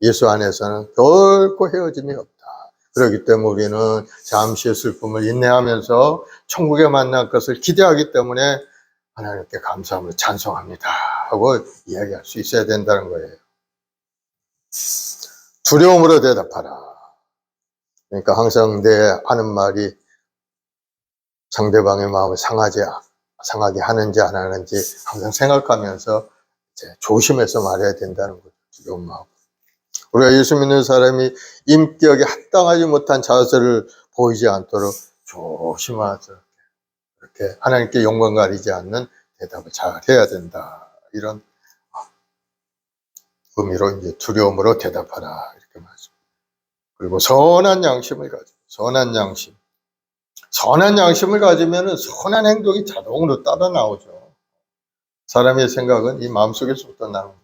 예수 안에서는 결코 헤어짐이 없다. 그렇기 때문에 우리는 잠시의 슬픔을 인내하면서 천국에 만날 것을 기대하기 때문에 하나님께 감사함으로 찬송합니다 하고 이야기할 수 있어야 된다는 거예요. 두려움으로 대답하라. 그러니까 항상 내 하는 말이 상대방의 마음을 상하게 하는지 안 하는지 항상 생각하면서 이제 조심해서 말해야 된다는 거죠. 두려운 마음. 우리가 예수 믿는 사람이 인격에 합당하지 못한 자세를 보이지 않도록 조심하서 이렇게 하나님께 영광 가리지 않는 대답을 잘 해야 된다. 이런 의미로 이제 두려움으로 대답하라 이렇게 말씀. 그리고 선한 양심을 가지고 선한 양심. 선한 양심을 가지면은 선한 행동이 자동으로 따라 나오죠. 사람의 생각은 이 마음속에서부터 나옵니다.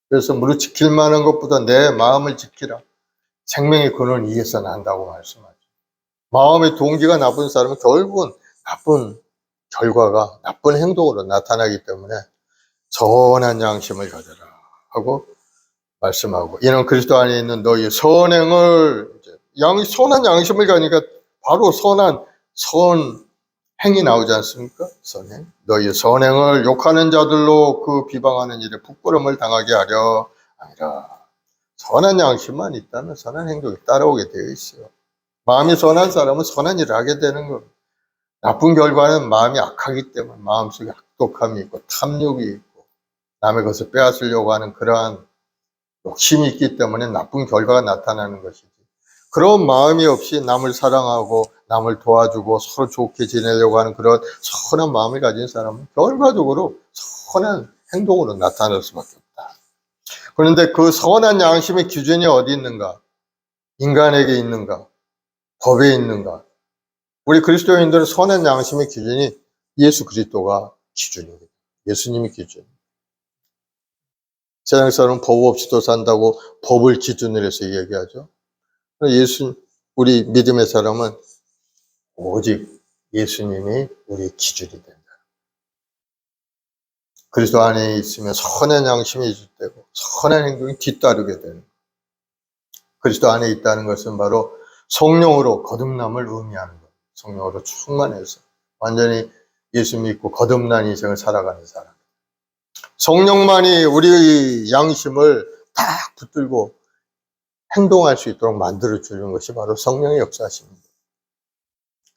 그래서 무릇 지킬 만한 것보다 내 마음을 지키라. 생명의 근원 이에서 난다고 말씀하죠. 마음의 동기가 나쁜 사람은 결국은 나쁜 결과가 나쁜 행동으로 나타나기 때문에 선한 양심을 가져라 하고 말씀하고, 이는 그리스도 안에 있는 너희 선행을 선한 양심을 가니까 바로 선행이 나오지 않습니까? 선행. 너희 선행을 욕하는 자들로 그 비방하는 일에 부끄러움을 당하게 하려 아니라. 선한 양심만 있다면 선한 행동이 따라오게 되어 있어요. 마음이 선한 사람은 선한 일을 하게 되는 겁니다. 나쁜 결과는 마음이 악하기 때문에 마음속에 악독함이 있고 탐욕이 있고 남의 것을 빼앗으려고 하는 그러한 욕심이 있기 때문에 나쁜 결과가 나타나는 것이지, 그런 마음이 없이 남을 사랑하고 남을 도와주고 서로 좋게 지내려고 하는 그런 선한 마음을 가진 사람은 결과적으로 선한 행동으로 나타날 수밖에 없다. 그런데 그 선한 양심의 기준이 어디 있는가? 인간에게 있는가? 법에 있는가? 우리 그리스도인들은 선한 양심의 기준이 예수 그리스도가 기준입니다. 예수님이 기준. 세상 사람은 법 없이도 산다고 법을 기준으로 해서 얘기하죠. 우리 믿음의 사람은 오직 예수님이 우리의 기준이 된다. 그리스도 안에 있으면 선한 양심이 있되고 선한 행동이 뒤따르게 되는. 그리스도 안에 있다는 것은 바로 성령으로 거듭남을 의미하는 것. 성령으로 충만해서 완전히 예수 믿고 거듭난 인생을 살아가는 사람. 성령만이 우리의 양심을 딱 붙들고 행동할 수 있도록 만들어주는 것이 바로 성령의 역사십니다.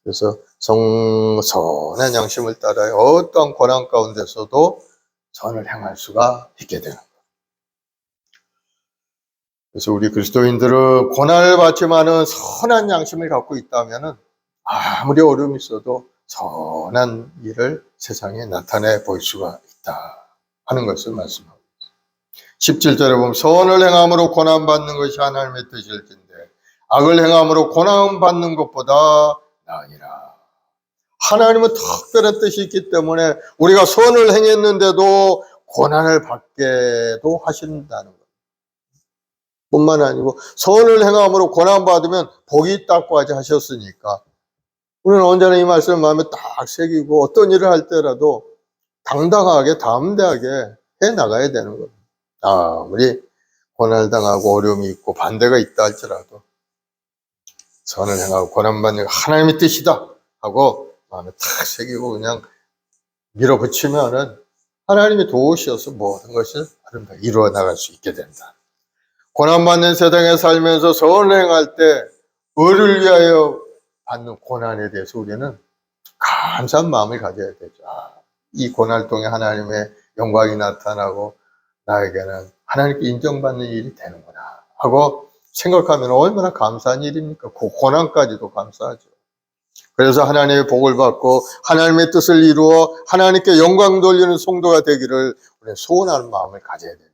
그래서 선한 양심을 따라야 어떠한 고난 가운데서도 선을 행할 수가 있게 되는 거예요. 그래서 우리 그리스도인들은 고난을 받지만은 선한 양심을 갖고 있다면은 아무리 어려움이 있어도 선한 일을 세상에 나타내 볼 수가 있다 하는 것을 말씀하고 있습니다. 17절에 보면 선을 행함으로 고난받는 것이 하나님의 뜻일진데 악을 행함으로 고난받는 것보다 나으니라. 하나님은 특별한 뜻이 있기 때문에 우리가 선을 행했는데도 고난을 받게도 하신다는 것. 뿐만 아니고 선을 행함으로 고난받으면 복이 있다고까지 하셨으니까 우리는 언제나 이 말씀을 마음에 딱 새기고 어떤 일을 할 때라도 당당하게 담대하게 해나가야 되는 겁니다. 아무리 고난을 당하고 어려움이 있고 반대가 있다 할지라도 선을 행하고 고난받는 게 하나님의 뜻이다 하고 마음에 탁 새기고 그냥 밀어붙이면은 하나님이 도우셔서 모든 것을 아름답게 이루어 나갈 수 있게 된다. 고난받는 세상에 살면서 선을 행할 때 의를 위하여 받는 고난에 대해서 우리는 감사한 마음을 가져야 되죠. 이 고난을 통해 하나님의 영광이 나타나고 나에게는 하나님께 인정받는 일이 되는구나 하고 생각하면 얼마나 감사한 일입니까? 그 고난까지도 감사하죠. 그래서 하나님의 복을 받고 하나님의 뜻을 이루어 하나님께 영광 돌리는 성도가 되기를 우리는 소원하는 마음을 가져야 된다.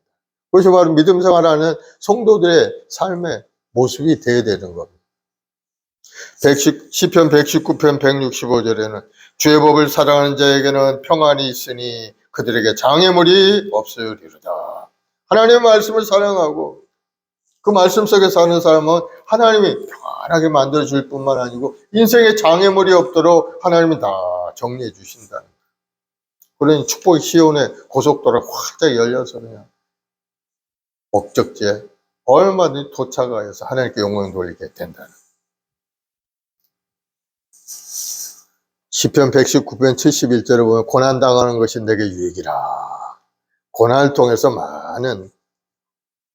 그것이 바로 믿음 생활하는 성도들의 삶의 모습이 되어야 되는 겁니다. 시편 119편 165절에는 주의 법을 사랑하는 자에게는 평안이 있으니 그들에게 장애물이 없으리로다. 하나님의 말씀을 사랑하고 그 말씀 속에 사는 사람은 하나님이 평안하게 만들어줄 뿐만 아니고 인생에 장애물이 없도록 하나님이 다 정리해 주신다는 거예요. 그러니 축복의 시온의 고속도로가 활짝 열려서 그냥 목적지에 얼마든지 도착하여서 하나님께 영광 돌리게 된다는 거예요. 시편 119편 71절에 보면 고난당하는 것이 내게 유익이라. 고난을 통해서 많은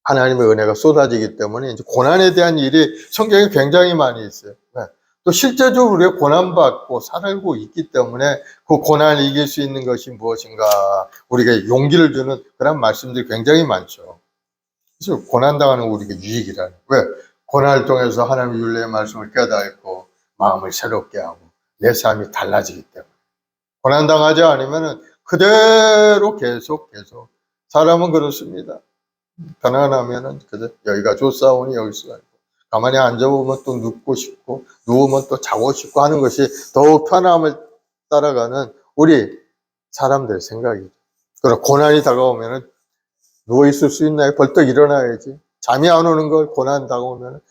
하나님의 은혜가 쏟아지기 때문에 이제 고난에 대한 일이 성경에 굉장히 많이 있어요. 또 실제적으로 우리가 고난받고 살고 있기 때문에 그 고난을 이길 수 있는 것이 무엇인가 우리가 용기를 주는 그런 말씀들이 굉장히 많죠. 그래서 고난당하는 우리가 유익이라는. 왜? 고난을 통해서 하나님의 율례의 말씀을 깨닫고 마음을 새롭게 하고 내 삶이 달라지기 때문에. 고난당하지 않으면 그대로 계속 사람은 그렇습니다. 가난하면은 여기가 좋사오니 여기서 살고 가만히 앉아보면 또 눕고 싶고 누우면 또 자고 싶고 하는 것이 더욱 편함을 따라가는 우리 사람들의 생각이죠. 그리고 고난이 다가오면은 누워있을 수 있나요? 벌떡 일어나야지. 잠이 안 오는 걸 고난 다가오면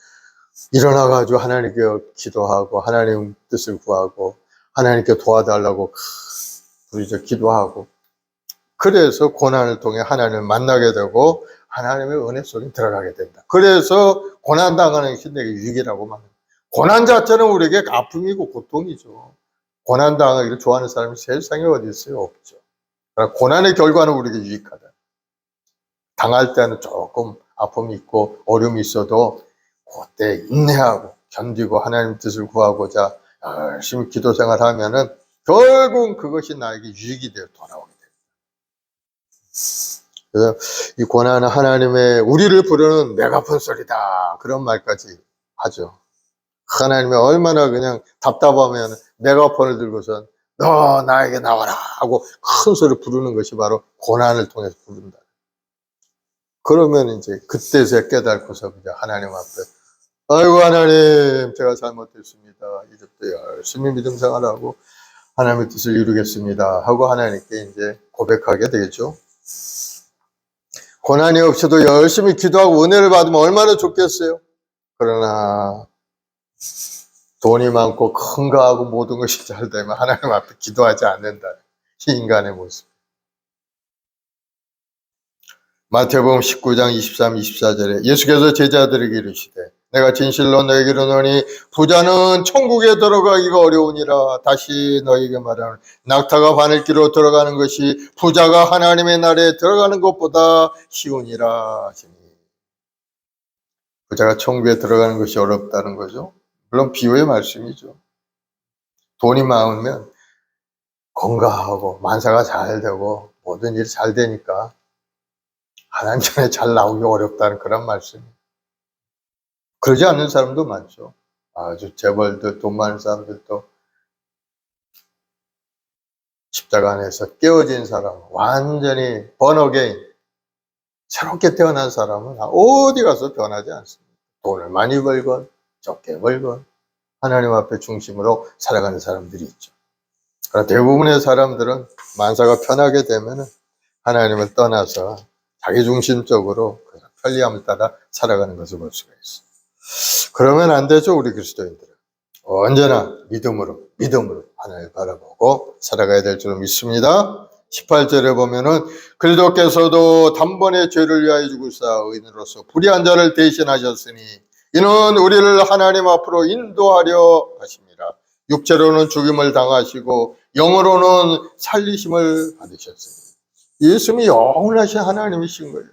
일어나가지고 하나님께 기도하고 하나님 뜻을 구하고 하나님께 도와달라고 부르짖어 기도하고 그래서 고난을 통해 하나님을 만나게 되고 하나님의 은혜 속에 들어가게 된다. 그래서 고난당하는 것이 내게 유익이라고 말합니다. 고난 자체는 우리에게 아픔이고 고통이죠. 고난당하기를 좋아하는 사람이 세상에 어디 있어요? 없죠. 그러나 고난의 결과는 우리에게 유익하다. 당할 때는 조금 아픔이 있고 어려움이 있어도 그때 인내하고 견디고 하나님 뜻을 구하고자 열심히 기도 생활하면은 결국 그것이 나에게 유익이 되어 돌아오게 됩니다. 그래서 이 고난은 하나님의 우리를 부르는 메가폰 소리다 그런 말까지 하죠. 하나님이 얼마나 그냥 답답하면 메가폰을 들고선 너 나에게 나와라 하고 큰 소리 부르는 것이 바로 고난을 통해서 부른다. 그러면 이제 그때서야 깨닫고서 그냥 하나님 앞에 아이고 하나님 제가 잘못했습니다. 이제부터 열심히 믿음 생활하고 하나님의 뜻을 이루겠습니다 하고 하나님께 이제 고백하게 되겠죠. 고난이 없어도 열심히 기도하고 은혜를 받으면 얼마나 좋겠어요. 그러나 돈이 많고 큰 거하고 모든 것이 잘 되면 하나님 앞에 기도하지 않는다. 이 인간의 모습. 마태복음 19장 23, 24절에 예수께서 제자들에게 이르시되 내가 진실로 너에게 이르노니 부자는 천국에 들어가기가 어려우니라. 다시 너에게 말하노니 낙타가 바늘기로 들어가는 것이 부자가 하나님의 나라에 들어가는 것보다 쉬우니라 하시니. 부자가 천국에 들어가는 것이 어렵다는 거죠. 물론 비유의 말씀이죠. 돈이 많으면 건강하고 만사가 잘 되고 모든 일이 잘 되니까 하나님 전에 잘 나오기 어렵다는 그런 말씀이에요. 그러지 않는 사람도 많죠. 아주 재벌들, 돈 많은 사람들도 십자가 안에서 깨어진 사람, 완전히 번어게인, 새롭게 태어난 사람은 어디 가서 변하지 않습니다. 돈을 많이 벌건 적게 벌건 하나님 앞에 중심으로 살아가는 사람들이 있죠. 그러나 대부분의 사람들은 만사가 편하게 되면 하나님을 떠나서 자기중심적으로 편리함을 따라 살아가는 것을 볼 수가 있어요. 그러면 안 되죠. 우리 그리스도인들은 언제나 믿음으로 하나님을 바라보고 살아가야 될 줄 믿습니다. 18절에 보면은 그리스도께서도 단번에 죄를 위하여 죽으사 의인으로서 불의한 자를 대신하셨으니 이는 우리를 하나님 앞으로 인도하려 하십니다. 육체로는 죽임을 당하시고 영으로는 살리심을 받으셨으니 예수님이 영원하신 하나님이신 거예요.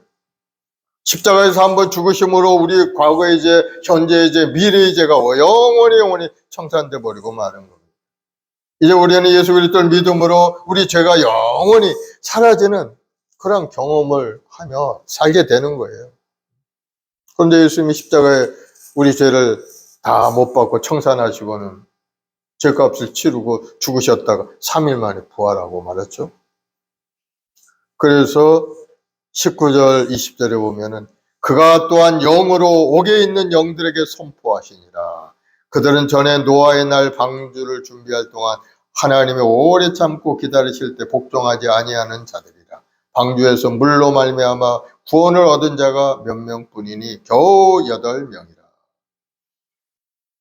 십자가에서 한번 죽으심으로 우리 과거의 죄, 현재의 죄, 미래의 죄가 영원히 청산돼 버리고 마는 겁니다. 이제 우리는 예수 그리스도를 믿음으로 우리 죄가 영원히 사라지는 그런 경험을 하며 살게 되는 거예요. 그런데 예수님이 십자가에 우리 죄를 다 못 받고 청산하시고는 죄값을 치르고 죽으셨다가 3일 만에 부활하고 말았죠. 그래서 19절 20절에 보면은 그가 또한 영으로 옥에 있는 영들에게 선포하시니라. 그들은 전에 노아의 날 방주를 준비할 동안 하나님이 오래 참고 기다리실 때 복종하지 아니하는 자들이라. 방주에서 물로 말미암아 구원을 얻은 자가 몇 명뿐이니 겨우 8명이라.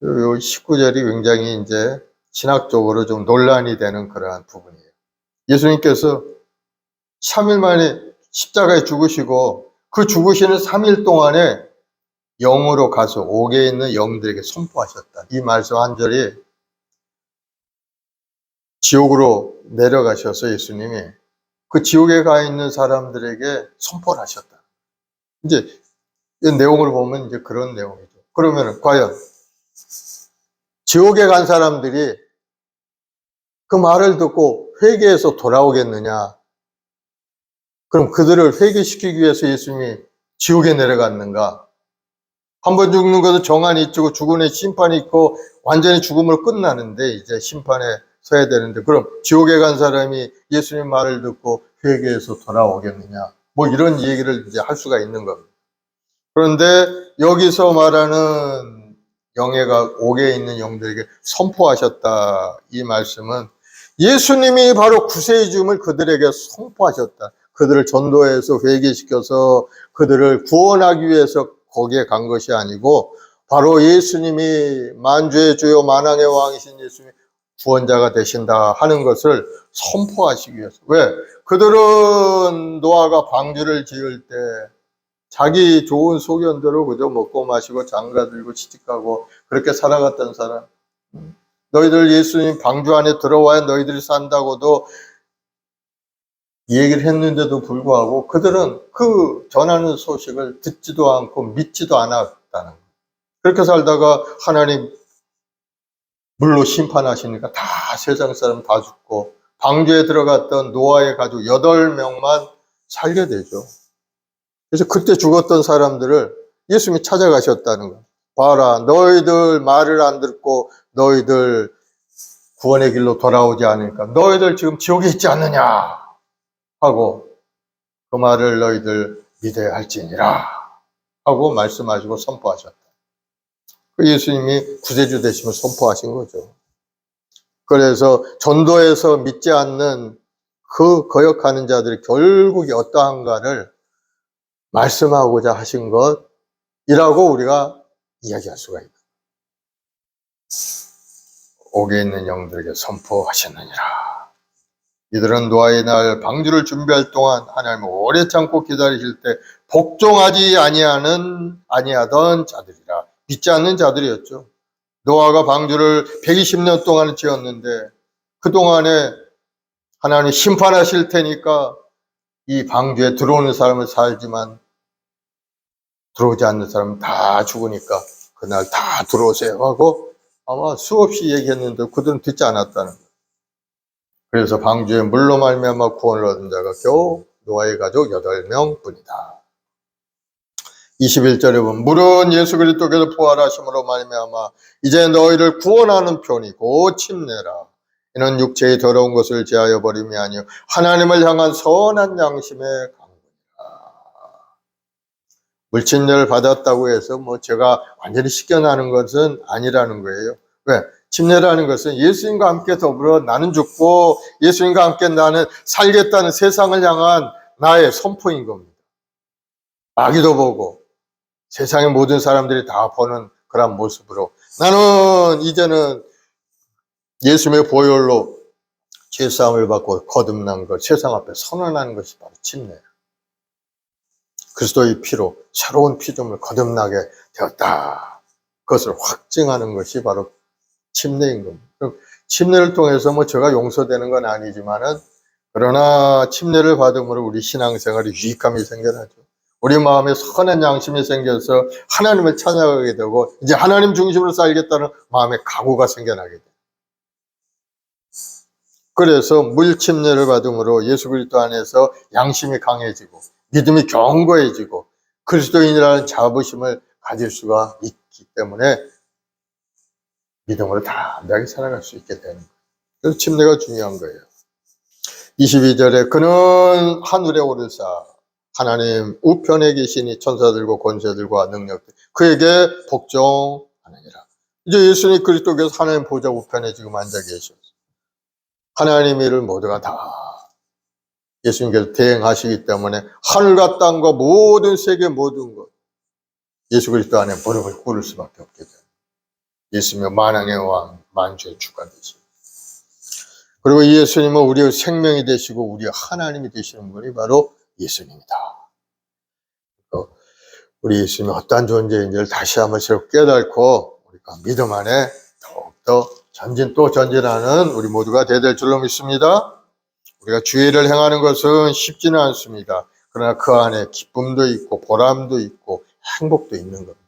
이 19절이 굉장히 이제 신학적으로 좀 논란이 되는 그러한 부분이에요. 예수님께서 3일 만에 십자가에 죽으시고 그 죽으시는 3일 동안에 영으로 가서 옥에 있는 영들에게 선포하셨다. 이 말씀 한 절이 지옥으로 내려가셔서 예수님이 그 지옥에 가 있는 사람들에게 선포를 하셨다. 이제 이 내용을 보면 이제 그런 내용이죠. 그러면 과연 지옥에 간 사람들이 그 말을 듣고 회개해서 돌아오겠느냐? 그럼 그들을 회개시키기 위해서 예수님이 지옥에 내려갔는가? 한 번 죽는 것도 정한이 있고 죽음의 심판이 있고 완전히 죽음으로 끝나는데 이제 심판에 서야 되는데 그럼 지옥에 간 사람이 예수님 말을 듣고 회개해서 돌아오겠느냐? 뭐 이런 얘기를 이제 할 수가 있는 겁니다. 그런데 여기서 말하는 영예가 옥에 있는 영들에게 선포하셨다. 이 말씀은 예수님이 바로 구세의 주임을 그들에게 선포하셨다. 그들을 전도해서 회개시켜서 그들을 구원하기 위해서 거기에 간 것이 아니고 바로 예수님이 만주의 주요 만왕의 왕이신 예수님이 구원자가 되신다 하는 것을 선포하시기 위해서. 왜? 그들은 노아가 방주를 지을 때 자기 좋은 소견대로 그저 먹고 마시고 장가 들고 시집가고 그렇게 살아갔던 사람. 너희들 예수님 방주 안에 들어와야 너희들이 산다고도 얘기를 했는데도 불구하고 그들은 그 전하는 소식을 듣지도 않고 믿지도 않았다는 거예요. 그렇게 살다가 하나님 물로 심판하시니까 다 세상 사람 다 죽고 방주에 들어갔던 노아의 가족 8명만 살게 되죠. 그래서 그때 죽었던 사람들을 예수님이 찾아가셨다는 거예요. 봐라, 너희들 말을 안 듣고 너희들 구원의 길로 돌아오지 않으니까 너희들 지금 지옥에 있지 않느냐 하고 그 말을 너희들 믿어야 할지니라 하고 말씀하시고 선포하셨다. 예수님이 구세주 되시면 선포하신 거죠. 그래서 전도에서 믿지 않는 그 거역하는 자들이 결국에 어떠한가를 말씀하고자 하신 것이라고 우리가 이야기할 수가 있다. 옥에 있는 영들에게 선포하셨느니라. 이들은 노아의 날 방주를 준비할 동안 하나님을 오래 참고 기다리실 때 복종하지 아니하던 자들이라. 믿지 않는 자들이었죠. 노아가 방주를 120년 동안 지었는데 그동안에 하나님 심판하실 테니까 이 방주에 들어오는 사람은 살지만 들어오지 않는 사람은 다 죽으니까 그날 다 들어오세요 하고 아마 수없이 얘기했는데 그들은 듣지 않았다는 거예요. 그래서 방주에 물로 말미암아 구원을 얻은 자가 겨우 노아의 가족 8명 뿐이다. 21절에 보면 물은 예수 그리스도께서 부활하심으로 말미암아 이제 너희를 구원하는 편이고 침례라. 이는 육체의 더러운 것을 제하여 버림이 아니요 하나님을 향한 선한 양심의 강구니라. 물침례를 받았다고 해서 제가 완전히 씻겨나는 것은 아니라는 거예요. 왜? 침례라는 것은 예수님과 함께 더불어 나는 죽고 예수님과 함께 나는 살겠다는 세상을 향한 나의 선포인 겁니다. 마귀도 보고 세상의 모든 사람들이 다 보는 그런 모습으로 나는 이제는 예수님의 보혈로 죄사함을 받고 거듭난 것, 세상 앞에 선언하는 것이 바로 침례예요. 그리스도의 피로 새로운 피조물 거듭나게 되었다. 그것을 확증하는 것이 바로 침례인 겁니다. 침례를 통해서 제가 용서되는 건 아니지만은 그러나 침례를 받음으로 우리 신앙생활에 유익함이 생겨나죠. 우리 마음에 선한 양심이 생겨서 하나님을 찬양하게 되고 이제 하나님 중심으로 살겠다는 마음의 각오가 생겨나게 돼요. 그래서 물 침례를 받음으로 예수 그리스도 안에서 양심이 강해지고 믿음이 견고해지고 그리스도인이라는 자부심을 가질 수가 있기 때문에 믿음으로 담대하게 살아갈 수 있게 되는 거예요. 그래서 침례가 중요한 거예요. 22절에 그는 하늘에 오르사 하나님 우편에 계시니 천사들과 권세들과 능력들 그에게 복종하느니라. 이제 예수님 그리스도께서 하나님 보좌 우편에 지금 앉아 계셔서 하나님의 일을 모두가 다 예수님께서 대행하시기 때문에 하늘과 땅과 모든 세계 모든 것 예수 그리스도 안에 무릎을 꿇을 수밖에 없게 돼요. 예수님의 만왕의 왕 만주의 주가 되시고 그리고 이 예수님은 우리의 생명이 되시고 우리의 하나님이 되시는 분이 바로 예수님이다. 우리 예수님이 어떠한 존재인지를 다시 한번 새롭게 깨닫고 우리가 믿음 안에 더욱더 전진하는 우리 모두가 되될 줄로 믿습니다. 우리가 주의를 행하는 것은 쉽지는 않습니다. 그러나 그 안에 기쁨도 있고 보람도 있고 행복도 있는 겁니다.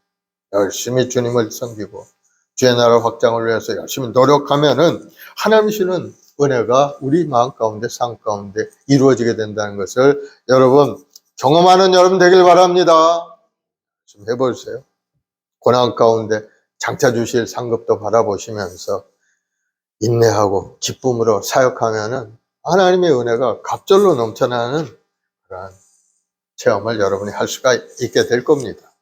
열심히 주님을 섬기고 주의 나라 확장을 위해서 열심히 노력하면은 하나님 주시는 은혜가 우리 마음 가운데 삶 가운데 이루어지게 된다는 것을 여러분 경험하는 여러분 되길 바랍니다. 좀 해보세요. 고난 가운데 장차 주실 상급도 바라보시면서 인내하고 기쁨으로 사역하면은 하나님의 은혜가 갑절로 넘쳐나는 그런 체험을 여러분이 할 수가 있게 될 겁니다.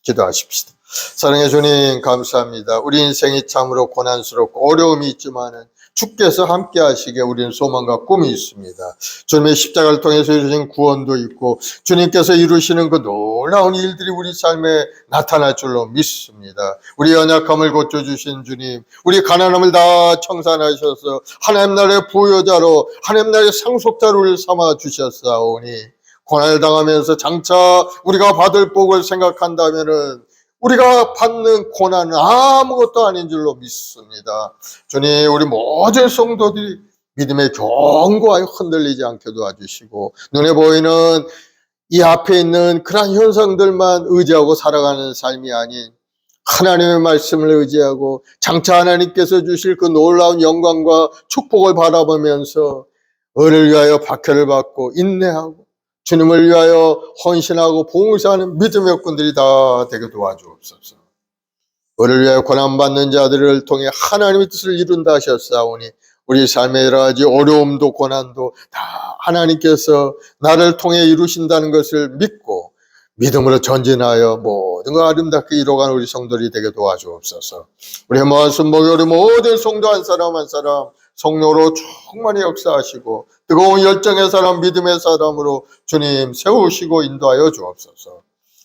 기도하십시다. 사랑해 주님 감사합니다. 우리 인생이 참으로 고난스럽고 어려움이 있지만은 주께서 함께 하시기에 우리는 소망과 꿈이 있습니다. 주님의 십자가를 통해서 이루신 구원도 있고 주님께서 이루시는 그 놀라운 일들이 우리 삶에 나타날 줄로 믿습니다. 우리 연약함을 고쳐주신 주님, 우리 가난함을 다 청산하셔서 하나님 나라의 부여자로 하나님 나라의 상속자로 우리를 삼아 주셨사오니 고난을 당하면서 장차 우리가 받을 복을 생각한다면은 우리가 받는 고난은 아무것도 아닌 줄로 믿습니다. 주님, 우리 모든 성도들이 믿음의 견고하게 흔들리지 않게 도와주시고 눈에 보이는 이 앞에 있는 그런 현상들만 의지하고 살아가는 삶이 아닌 하나님의 말씀을 의지하고 장차 하나님께서 주실 그 놀라운 영광과 축복을 바라보면서 은을 위하여 박해를 받고 인내하고 주님을 위하여 헌신하고 봉사하는 믿음의 여건들이 다 되게 도와주옵소서. 우리를 위하여 고난받는 자들을 통해 하나님의 뜻을 이룬다 하셨사오니 우리 삶의 여러 가지 어려움도 고난도 다 하나님께서 나를 통해 이루신다는 것을 믿고 믿음으로 전진하여 모든 걸 아름답게 이뤄가는 우리 성도들이 되게 도와주옵소서. 우리의 말씀 목요일 모든 성도 한 사람 한 사람 성령으로 충만히 역사하시고 뜨거운 열정의 사람, 믿음의 사람으로 주님 세우시고 인도하여 주옵소서.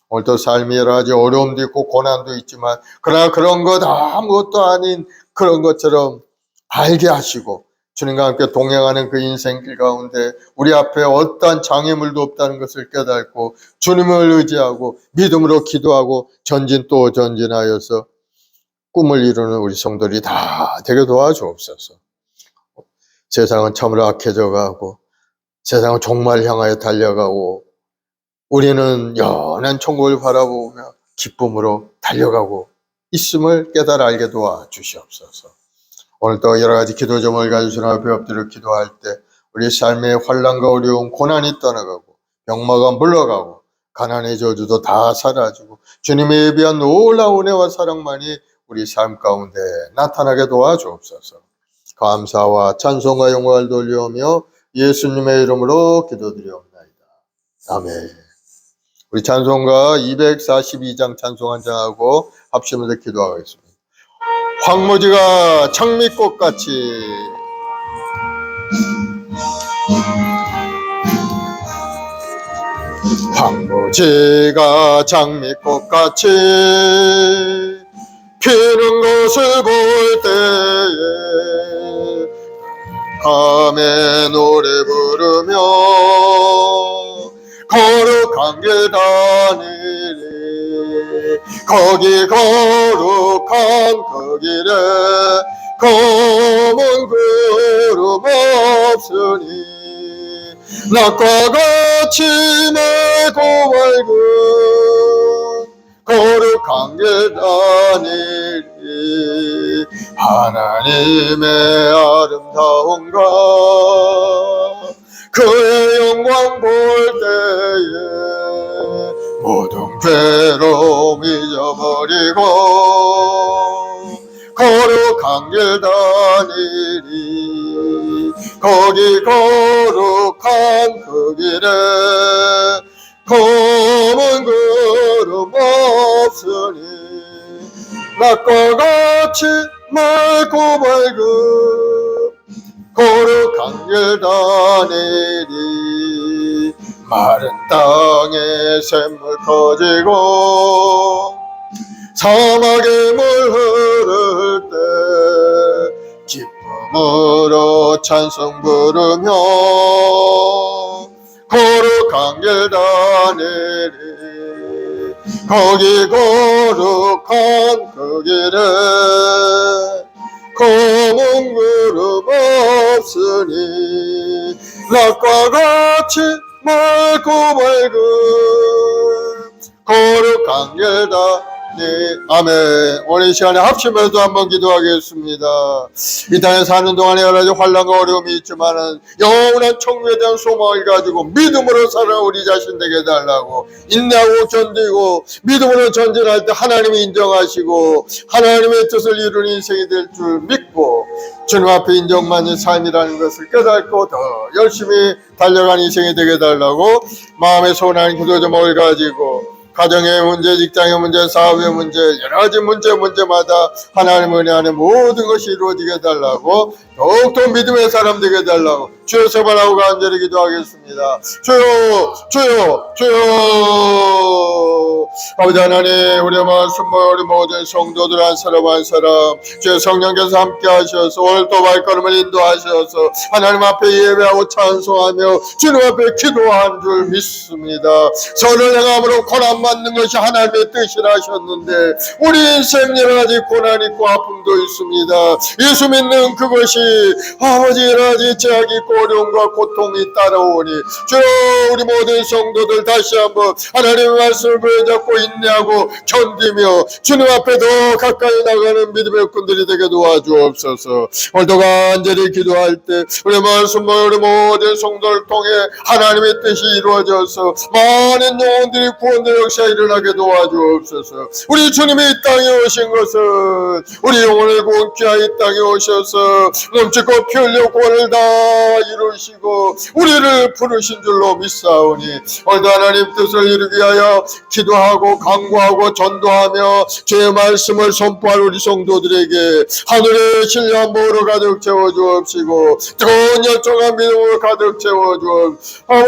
오늘도 삶이 여러 가지 어려움도 있고 고난도 있지만 그러나 그런 것 아무것도 아닌 그런 것처럼 알게 하시고 주님과 함께 동행하는 그 인생길 가운데 우리 앞에 어떠한 장애물도 없다는 것을 깨닫고 주님을 의지하고 믿음으로 기도하고 전진 또 전진하여서 꿈을 이루는 우리 성도들이 다 되게 도와주옵소서. 세상은 참으로 악해져 가고 세상은 종말 향하여 달려가고 우리는 연한 천국을 바라보며 기쁨으로 달려가고 있음을 깨달아 알게 도와주시옵소서. 오늘도 여러 가지 기도 제목을 가지고 주님 앞에 엎드려 기도할 때 우리 삶의 환난과 어려움, 고난이 떠나가고 병마가 물러가고 가난의 저주도 다 사라지고 주님의 예비한 놀라운 은혜와 사랑만이 우리 삶 가운데 나타나게 도와주옵소서. 감사와 찬송과 영광을 돌려오며 예수님의 이름으로 기도드리옵나이다. 아멘. 우리 찬송가 242장 찬송 한 장하고 합심해서 기도하겠습니다. 황무지가 장미꽃같이 황무지가 장미꽃같이 피는 것을 볼 때에 밤에 노래 부르며 거룩한 길 다니리 거기 거룩한 그 길에 검은 구름 없으니 낮과 같이 맑고 맑은 거룩한 길 다니리 하나님의 아름다움과 그의 영광 볼 때에 모든 괴로움 잊어버리고 거룩한 길 다니리 거기 거룩한 그 길에 검은 구름 없으니 낮과 같이 맑고 맑은 거룩한 길 다니리 마른 땅에 샘물 터지고 사막에 물 흐를 때 기쁨으로 찬송 부르며 거룩한 길 다니리 거기 거룩한 그 길에 검은 구름 없으니 낮과 같이 맑고 맑은 거룩한 길 다니리 아멘. 오늘 이 시간에 합심해서 한번 기도하겠습니다. 이 땅에 사는 동안에 여러 가지 환난과 어려움이 있지만은 영원한 천국에 대한 소망을 가지고 믿음으로 살아 우리 자신 되게 해달라고 인내하고 견디고 믿음으로 전진할 때 하나님이 인정하시고 하나님의 뜻을 이루는 인생이 될 줄 믿고 주님 앞에 인정받는 삶이라는 것을 깨닫고 더 열심히 달려가는 인생이 되게 해달라고 마음에 소원하는 기도 제목을 가지고 가정의 문제, 직장의 문제, 사업의 문제, 여러 가지 문제마다 하나님 은혜 안에 모든 것이 이루어지게 해달라고 더욱더 믿음의 사람 되게 해달라고 주여 서발하고 간절히 기도하겠습니다. 주여 아버지 하나님 우리의 말씀 우리 모든 성도들 한 사람 한 사람 주여 성령께서 함께 하셔서 오늘도 발걸음을 인도하셔서 하나님 앞에 예배하고 찬송하며 주님 앞에 기도한 줄 믿습니다. 선을 행함으로 고난 받는 것이 하나님의 뜻이라 하셨는데 우리 인생 여러 가지 고난 있고 아픔도 있습니다. 예수 믿는 그것이 아버지 여러 가지 제약이 있고 어려움과 고통이 따라오니 주여 우리 모든 성도들 다시 한번 하나님의 말씀을 붙잡고 인내하고 견디며 주님 앞에 더 가까이 나가는 믿음의꾼들이 되게 도와주옵소서. 오늘도 간절히 기도할 때 우리 말씀과 우리 모든 성도를 통해 하나님의 뜻이 이루어져서 많은 영혼들이 구원될 역사 일어나게 도와주옵소서. 우리 주님이 이 땅에 오신 것은 우리 영혼을 구원케 하여 이 땅에 오셔서 넘치고 피 흘려 구원을 다 이루시고 우리를 부르신 줄로 믿사오니 오늘도 하나님 뜻을 이루기 위하여 기도하고 간구하고 전도하며 주의 말씀을 선포할 우리 성도들에게 하늘의 신뢰한 보호로 가득 채워주옵시고 뜨거운 열정과 믿음으로 가득 채워주옵시고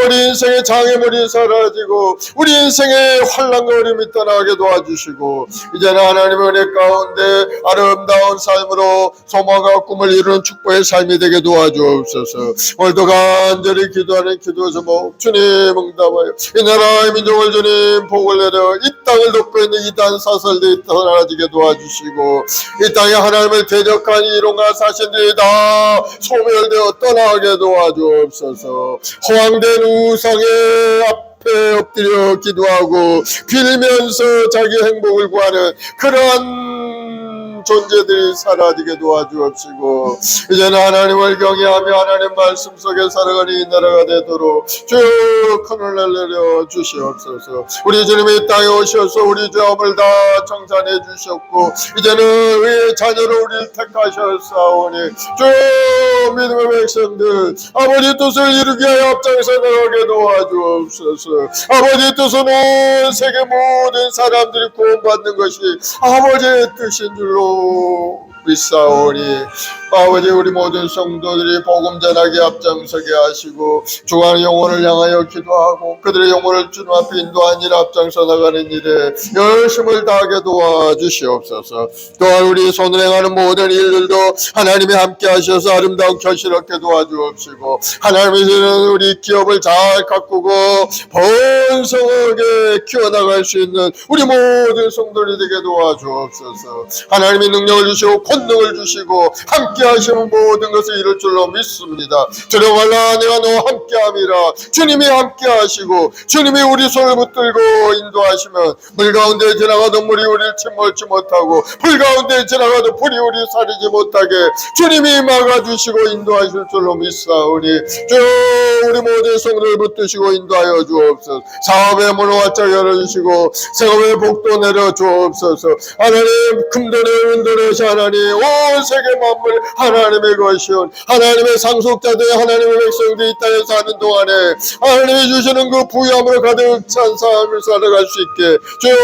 우리 인생의 장애물이 사라지고 우리 인생의 환난과 어려움이 떠나게 도와주시고 이제는 하나님의 은혜 가운데 아름다운 삶으로 소망과 꿈을 이루는 축복의 삶이 되게 도와주옵소서. 오늘도 간절히 기도하는 기도 제목 주님 응답하여 이 나라의 민족을 주님 복을 내려 이 땅을 돕고 있는 이단 사설들이 사라지게 도와주시고 이 땅에 하나님을 대적한 이론과 사신들이 다 소멸되어 떠나게 도와주옵소서. 허황된 우상의 앞에 엎드려 기도하고 빌면서 자기 행복을 구하는 그러한 존재들이 사라지게 도와주옵시고 이제는 하나님을 경외하며 하나님 말씀 속에 살아가는 이 나라가 되도록 주여 큰을 내려 주시옵소서. 우리 주님이 이 땅에 오셔서 우리 죄업을 다 청산해 주셨고 이제는 우리의 자녀로 우리를 택하셨사오니 주여 믿음의 백성들 아버지 뜻을 이루기 위하여 앞장서 나가게 도와주옵소서. 아버지 뜻은 온 세계 모든 사람들이 구원받는 것이 아버지의 뜻인 줄로 믿사오니 아버지 우리 모든 성도들이 복음 전하게 앞장서게 하시고 중앙 영혼을 향하여 기도하고 그들의 영혼을 주님 앞에 인도한 일 앞장서 나가는 일에 열심을 다하게 도와주시옵소서. 또한 우리 손을 행하는 모든 일들도 하나님이 함께 하셔서 아름다운 결실 얻게 도와주옵시고 하나님이시는 우리 기업을 잘 가꾸고 번성하게 키워나갈 수 있는 우리 모든 성도들이 되게 도와주옵소서. 하나님이 능력을 주시고 권능을 주시고 함께 하시는 모든 것을 이룰 줄로 믿습니다. 들어갈라 내가 너와 함께함이라. 주님이 함께 하시고 주님이 우리 손을 붙들고 인도하시면 물 가운데 지나가도 물이 우리를 침몰치 못하고 불 가운데 지나가도 불이 우리를 사리지 못하게 주님이 막아주시고 인도하실 줄로 믿사오니 주여 우리 모든 성도를 붙드시고 인도하여 주옵소서. 사업의 문을 활짝 열어주시고 생업의 복도 내려주옵소서. 하나님 금돈의 은돈의 하나님 온 세계 만물 하나님의 것이온 하나님의 상속자들 하나님의 백성들이 이 땅에 사는 동안에 하나님이 주시는 그 부유함으로 가득 찬 삶을 살아갈 수 있게 주여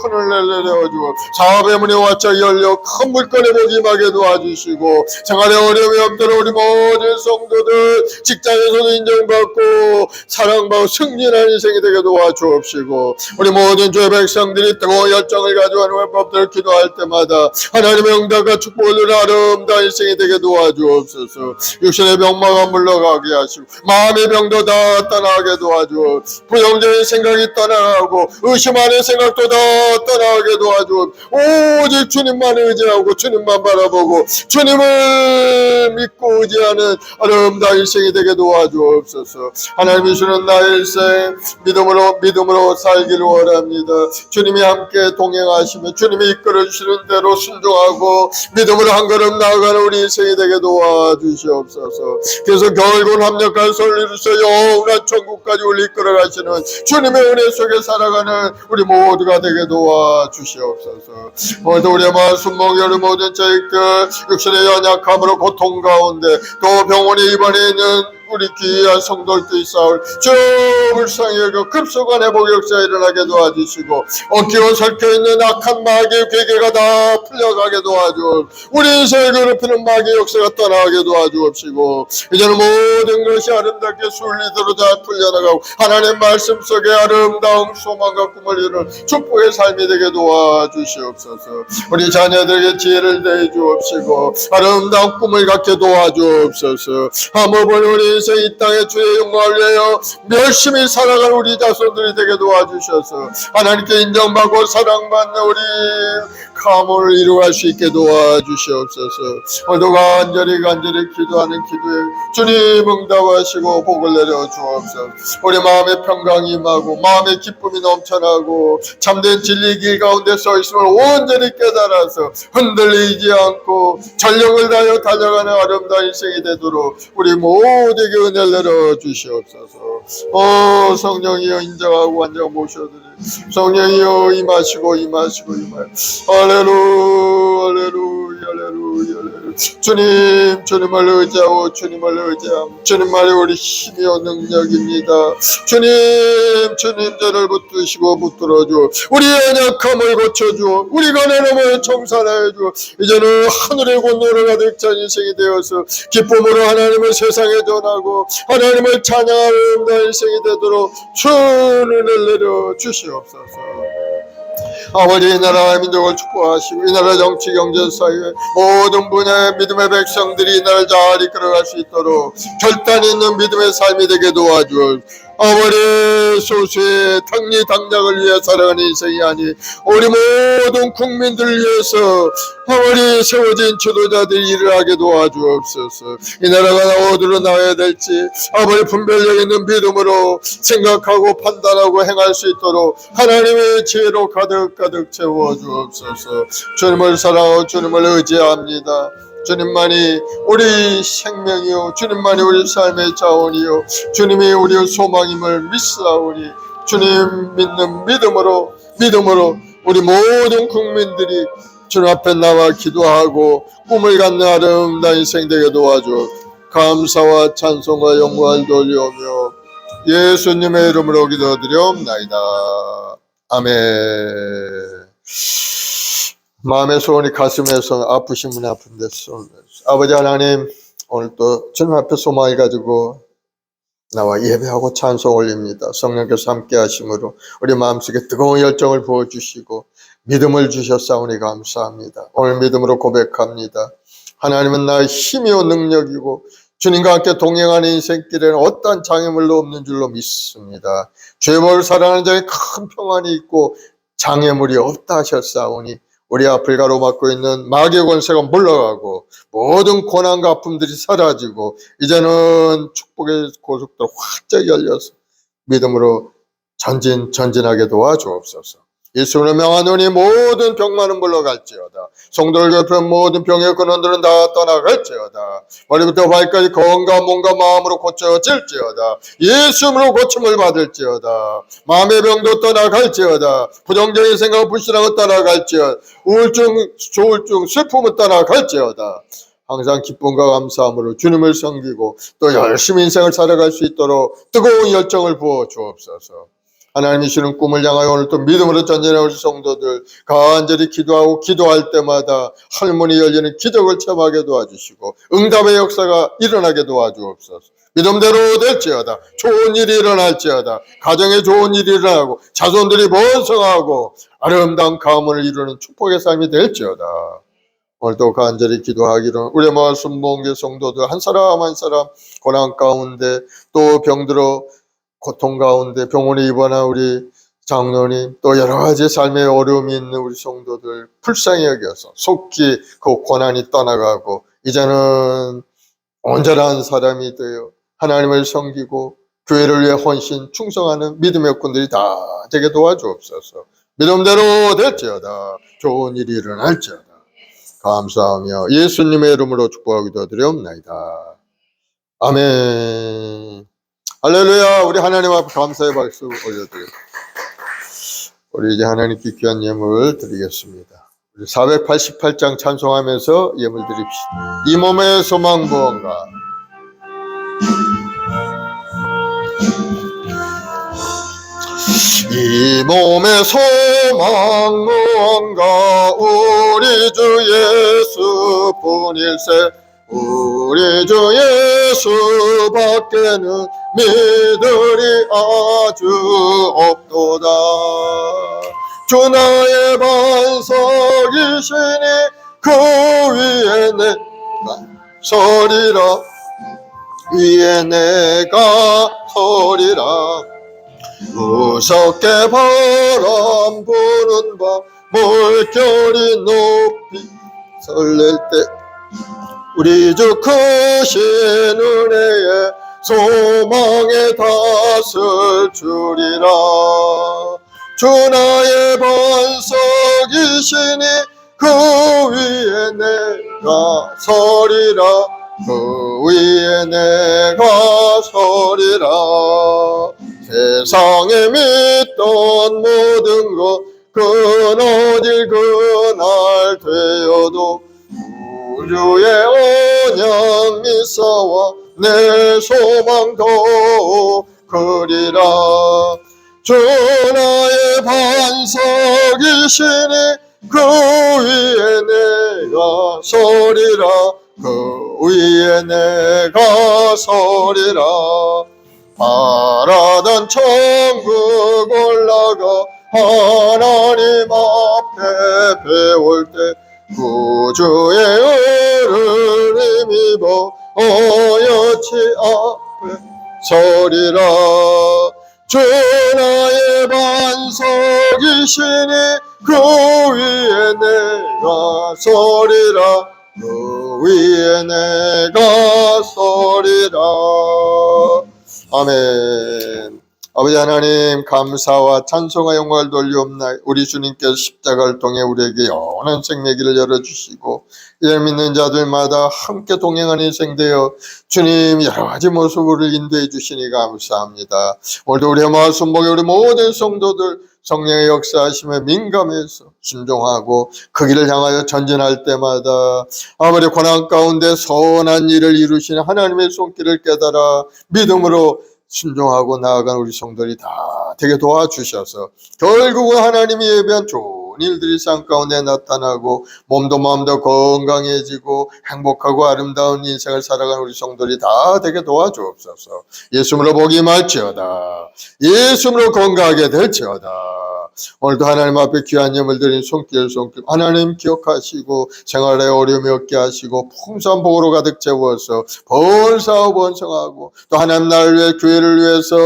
큰을 내려주고 사업의 문이 활짝 열려 큰 물건의 복이 임하게 도와주시고 생활에 어려움이 없도록 우리 모든 성도들 직장에서도 인정받고 사랑받고 승리하는 인생이 되게 도와주옵시고 우리 모든 주의 백성들이 뜨거운 열정을 가지고 하나님의 법들을 기도할 때마다 하나님의 응답과 축복을 누리는 아름다운 인생이 되게 도와주옵소서. 육신의 병마가 물러가게 하시고 마음의 병도 다 떠나게 도와주옵소서. 부정적인 생각이 떠나가고 의심하는 생각도 다 떠나게 도와주옵소서. 오직 주님만 의지하고 주님만 바라보고 주님을 믿고 의지하는 아름다운 인생이 되게 도와주옵소서. 하나님이 주는 나의 일생 믿음으로 살기를 원합니다. 주님이 함께 동행하시며 주님이 이끌어 주시는 대로 순종하고 믿음으로 한 걸음 나아가는 우리 인생이 되게 도와주시옵소서. 그래서 결국 합력한 설리로서 영원한 천국까지 우리 이끌어 가시는 주님의 은혜 속에 살아가는 우리 모두가 되게 도와주시옵소서. 오늘도 우리의 마음 순목여를 모든 자익들 육신의 연약함으로 고통 가운데 또 병원에 입원해 있는 우리 귀한 성도들도 있사올 주 불쌍히 여겨 급속한 회복 역사 일어나게 도와주시고 어깨와 설켜있는 악한 마귀의 괴계가 다 풀려가게 도와주옵 우리 인생을 괴롭히는 마귀의 역사가 떠나게 도와주옵시고 이제는 모든 것이 아름답게 순리대로 잘 풀려나가고 하나님 말씀 속에 아름다운 소망과 꿈을 이루는 축복의 삶이 되게 도와주시옵소서. 우리 자녀들에게 지혜를 내주옵시고 아름다운 꿈을 갖게 도와주옵소서. 한번 우리 인생 이 땅에 주의 영광을 위하여 열심히 살아가는 우리 자손들이 되게 도와주셔서 하나님께 인정받고 사랑받는 우리 가문을 이루어갈 수 있게 도와주시옵소서. 오늘도 간절히 기도하는 기도에 주님 응답하시고 복을 내려 주옵소서. 우리 마음의 평강이 임하고 마음의 기쁨이 넘쳐나고 참된 진리 길 가운데 서 있음을 온전히 깨달아서 흔들리지 않고 전력을 다하여 달려가는 아름다운 인생이 되도록 우리 모두에게 은혜를 내려 주시옵소서. 성령이여 인정하고 완전 모셔드리 성령이여 임하시고 할렐루야 할렐루야 할렐루야 주님을 의지하고 주님을 의지함. 주님만이 우리 힘이요 능력입니다. 주님 저를 붙드시고 붙들어주어 우리 연약함을 고쳐주어 우리 가난함을 청산하여주어 이제는 하늘의 권노를 가득 찬 인생이 되어서 기쁨으로 하나님을 세상에 전하고 하나님을 찬양하는 인생이 되도록 주를 내려 주시옵소서. 아버지, 이 나라와 민족을 축복하시고 이 나라 정치 경제 사회 모든 분야의 믿음의 백성들이 이 나라를 잘 이끌어갈 수 있도록 결단 있는 믿음의 삶이 되게 도와주옵소서. 아버지, 소수의 당리당략을 위해 살아가는 인생이 아니 우리 모든 국민들을 위해서 아버지 세워진 지도자들이 일을 하게 도와주옵소서. 이 나라가 어디로 나와야 될지 아버지 분별력 있는 믿음으로 생각하고 판단하고 행할 수 있도록 하나님의 지혜로 가득 채워주옵소서. 주님을 사랑하고 주님을 의지합니다. 주님만이 우리 생명이요 주님만이 우리 삶의 자원이요 주님이 우리의 소망임을 믿사오니 주님 믿는 믿음으로 우리 모든 국민들이 주님 앞에 나와 기도하고 꿈을 갖는 아름다운 인생 되게 도와줘 감사와 찬송과 영광을 돌려오며 예수님의 이름으로 기도드리옵나이다. 아멘. 마음의 소원이 가슴에서 아프신 분이 아픈데 아버지 하나님, 오늘 또 주님 앞에 소망을 가지고 나와 예배하고 찬송 올립니다. 성령께서 함께 하심으로 우리 마음속에 뜨거운 열정을 부어주시고 믿음을 주셨사오니 감사합니다. 오늘 믿음으로 고백합니다. 하나님은 나의 힘이요 능력이고 주님과 함께 동행하는 인생길에는 어떠한 장애물도 없는 줄로 믿습니다. 죄벌 살아가는 자에 큰 평안이 있고 장애물이 없다 하셨사오니 우리 앞을 가로막고 있는 마귀의 권세가 물러가고 모든 고난과 아픔들이 사라지고 이제는 축복의 고속도로 활짝 열려서 믿음으로 전진하게 도와주옵소서. 예수를 명하노니 모든 병만은 물러갈지어다. 성도를 괴롭히는 모든 병의 근원들은 다 떠나갈지어다. 머리부터 발까지 건강 몸과 마음으로 고쳐질지어다. 예수님으로 고침을 받을지어다. 마음의 병도 떠나갈지어다. 부정적인 생각 불신하고 떠나갈지어다. 우울증, 조울증, 슬픔은 떠나갈지어다. 항상 기쁨과 감사함으로 주님을 섬기고 또 열심히 인생을 살아갈 수 있도록 뜨거운 열정을 부어 주옵소서. 하나님이 주는 꿈을 향하여 오늘 또 믿음으로 전진해올 성도들 간절히 기도하고 기도할 때마다 할문이 열리는 기적을 체험하게 도와주시고 응답의 역사가 일어나게 도와주옵소서. 믿음대로 될지어다. 좋은 일이 일어날지어다. 가정에 좋은 일이 일어나고 자손들이 번성하고 아름다운 가문을 이루는 축복의 삶이 될지어다. 오늘도 간절히 기도하기를 우리 말씀 모은 성도들 한 사람 한 사람 고난 가운데 또 병들어 고통 가운데 병원에 입원한 우리 장로님 또 여러 가지 삶의 어려움이 있는 우리 성도들 불쌍히 여겨서 속히 그 고난이 떠나가고 이제는 온전한 사람이 되어 하나님을 섬기고 교회를 위해 헌신 충성하는 믿음의꾼들이 다 되게 도와주옵소서. 믿음대로 될지어다. 좋은 일이 일어날지어다. 감사하며 예수님의 이름으로 축복하고 기도드리옵나이다. 아멘. 할렐루야. 우리 하나님 앞에 감사의 박수 올려드립니다. 우리 이제 하나님께 귀한 예물 드리겠습니다. 우리 488장 찬송하면서 예물 드립시다. 이 몸의 소망 무언가. 이 몸의 소망 무언가 우리 주 예수뿐일세. 우리 주 예수 밖에는 믿으리 아주 없도다. 주 나의 반석이시니 그 위에 내가 서리라. 위에 내가 서리라. 무섭게 바람 부는 밤 물결이 높이 설렐 때 우리 주 크신 은혜에 소망에 닷을 주리라. 주 나의 반석이시니 그 위에 내가 서리라. 그 위에 내가 서리라. 세상에 믿던 모든 것 끊어질 그날 되어도 구주의 언약 미사와 내 소망도 그리라. 주 나의 반석이시니 그 위에 내가 서리라. 그 위에 내가 서리라. 바라던 천국 올라가 하나님 앞에 배울 때 구주의 은을 힘입어 어여치 앞에 서리라. 주 나의 반석이시니 그 위에 내가 서리라. 그 위에 내가 서리라. 아멘. 아버지 하나님, 감사와 찬송과 영광을 돌리옵나이다. 우리 주님께서 십자가를 통해 우리에게 영원한 생명길을 열어주시고 이를 믿는 자들마다 함께 동행하는 인생 되어 주님 여러 가지 모습으로 인도해 주시니 감사합니다. 오늘도 우리의 말씀 보게 우리 모든 성도들 성령의 역사하심에 민감해서 순종하고 그 길을 향하여 전진할 때마다 아무리 고난 가운데 선한 일을 이루시는 하나님의 손길을 깨달아 믿음으로 순종하고 나아간 우리 성도들이 다 되게 도와주셔서 결국은 하나님이 예비한 좋은 일들이 삶 가운데 나타나고 몸도 마음도 건강해지고 행복하고 아름다운 인생을 살아가는 우리 성도들이 다 되게 도와주옵소서. 예수님으로 복이 많지어다. 예수님으로 건강하게 될지어다. 오늘도 하나님 앞에 귀한 예물 드린 손길 하나님 기억하시고 생활에 어려움이 없게 하시고 풍성한 복으로 가득 채워서 벌사오 번성하고 또 하나님 나를 위해 교회를 위해서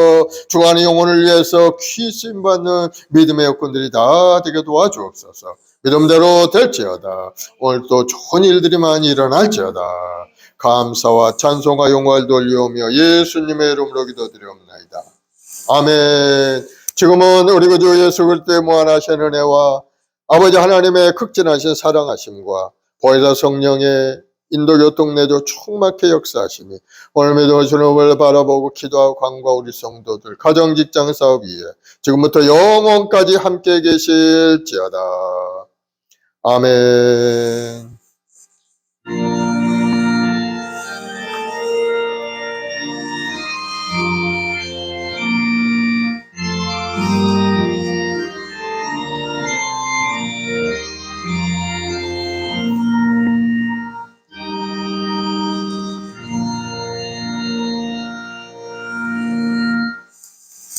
주관의 영혼을 위해서 귀신 받는 믿음의 여건들이 다 되게 도와주옵소서. 믿음대로 될지어다. 오늘도 좋은 일들이 많이 일어날지어다. 감사와 찬송과 영광을 돌리오며 예수님의 이름으로 기도드리옵나이다. 아멘. 지금은 우리 구주 예수 그리스도의 무한하신 은혜와 아버지 하나님의 극진하신 사랑하심과 보혜사 성령의 인도 교통 내조 충만케 역사하시니 오늘 믿음의 주님을 바라보고 기도하고 간구하 우리 성도들 가정 직장 사업 위에 지금부터 영원까지 함께 계실지어다. 아멘.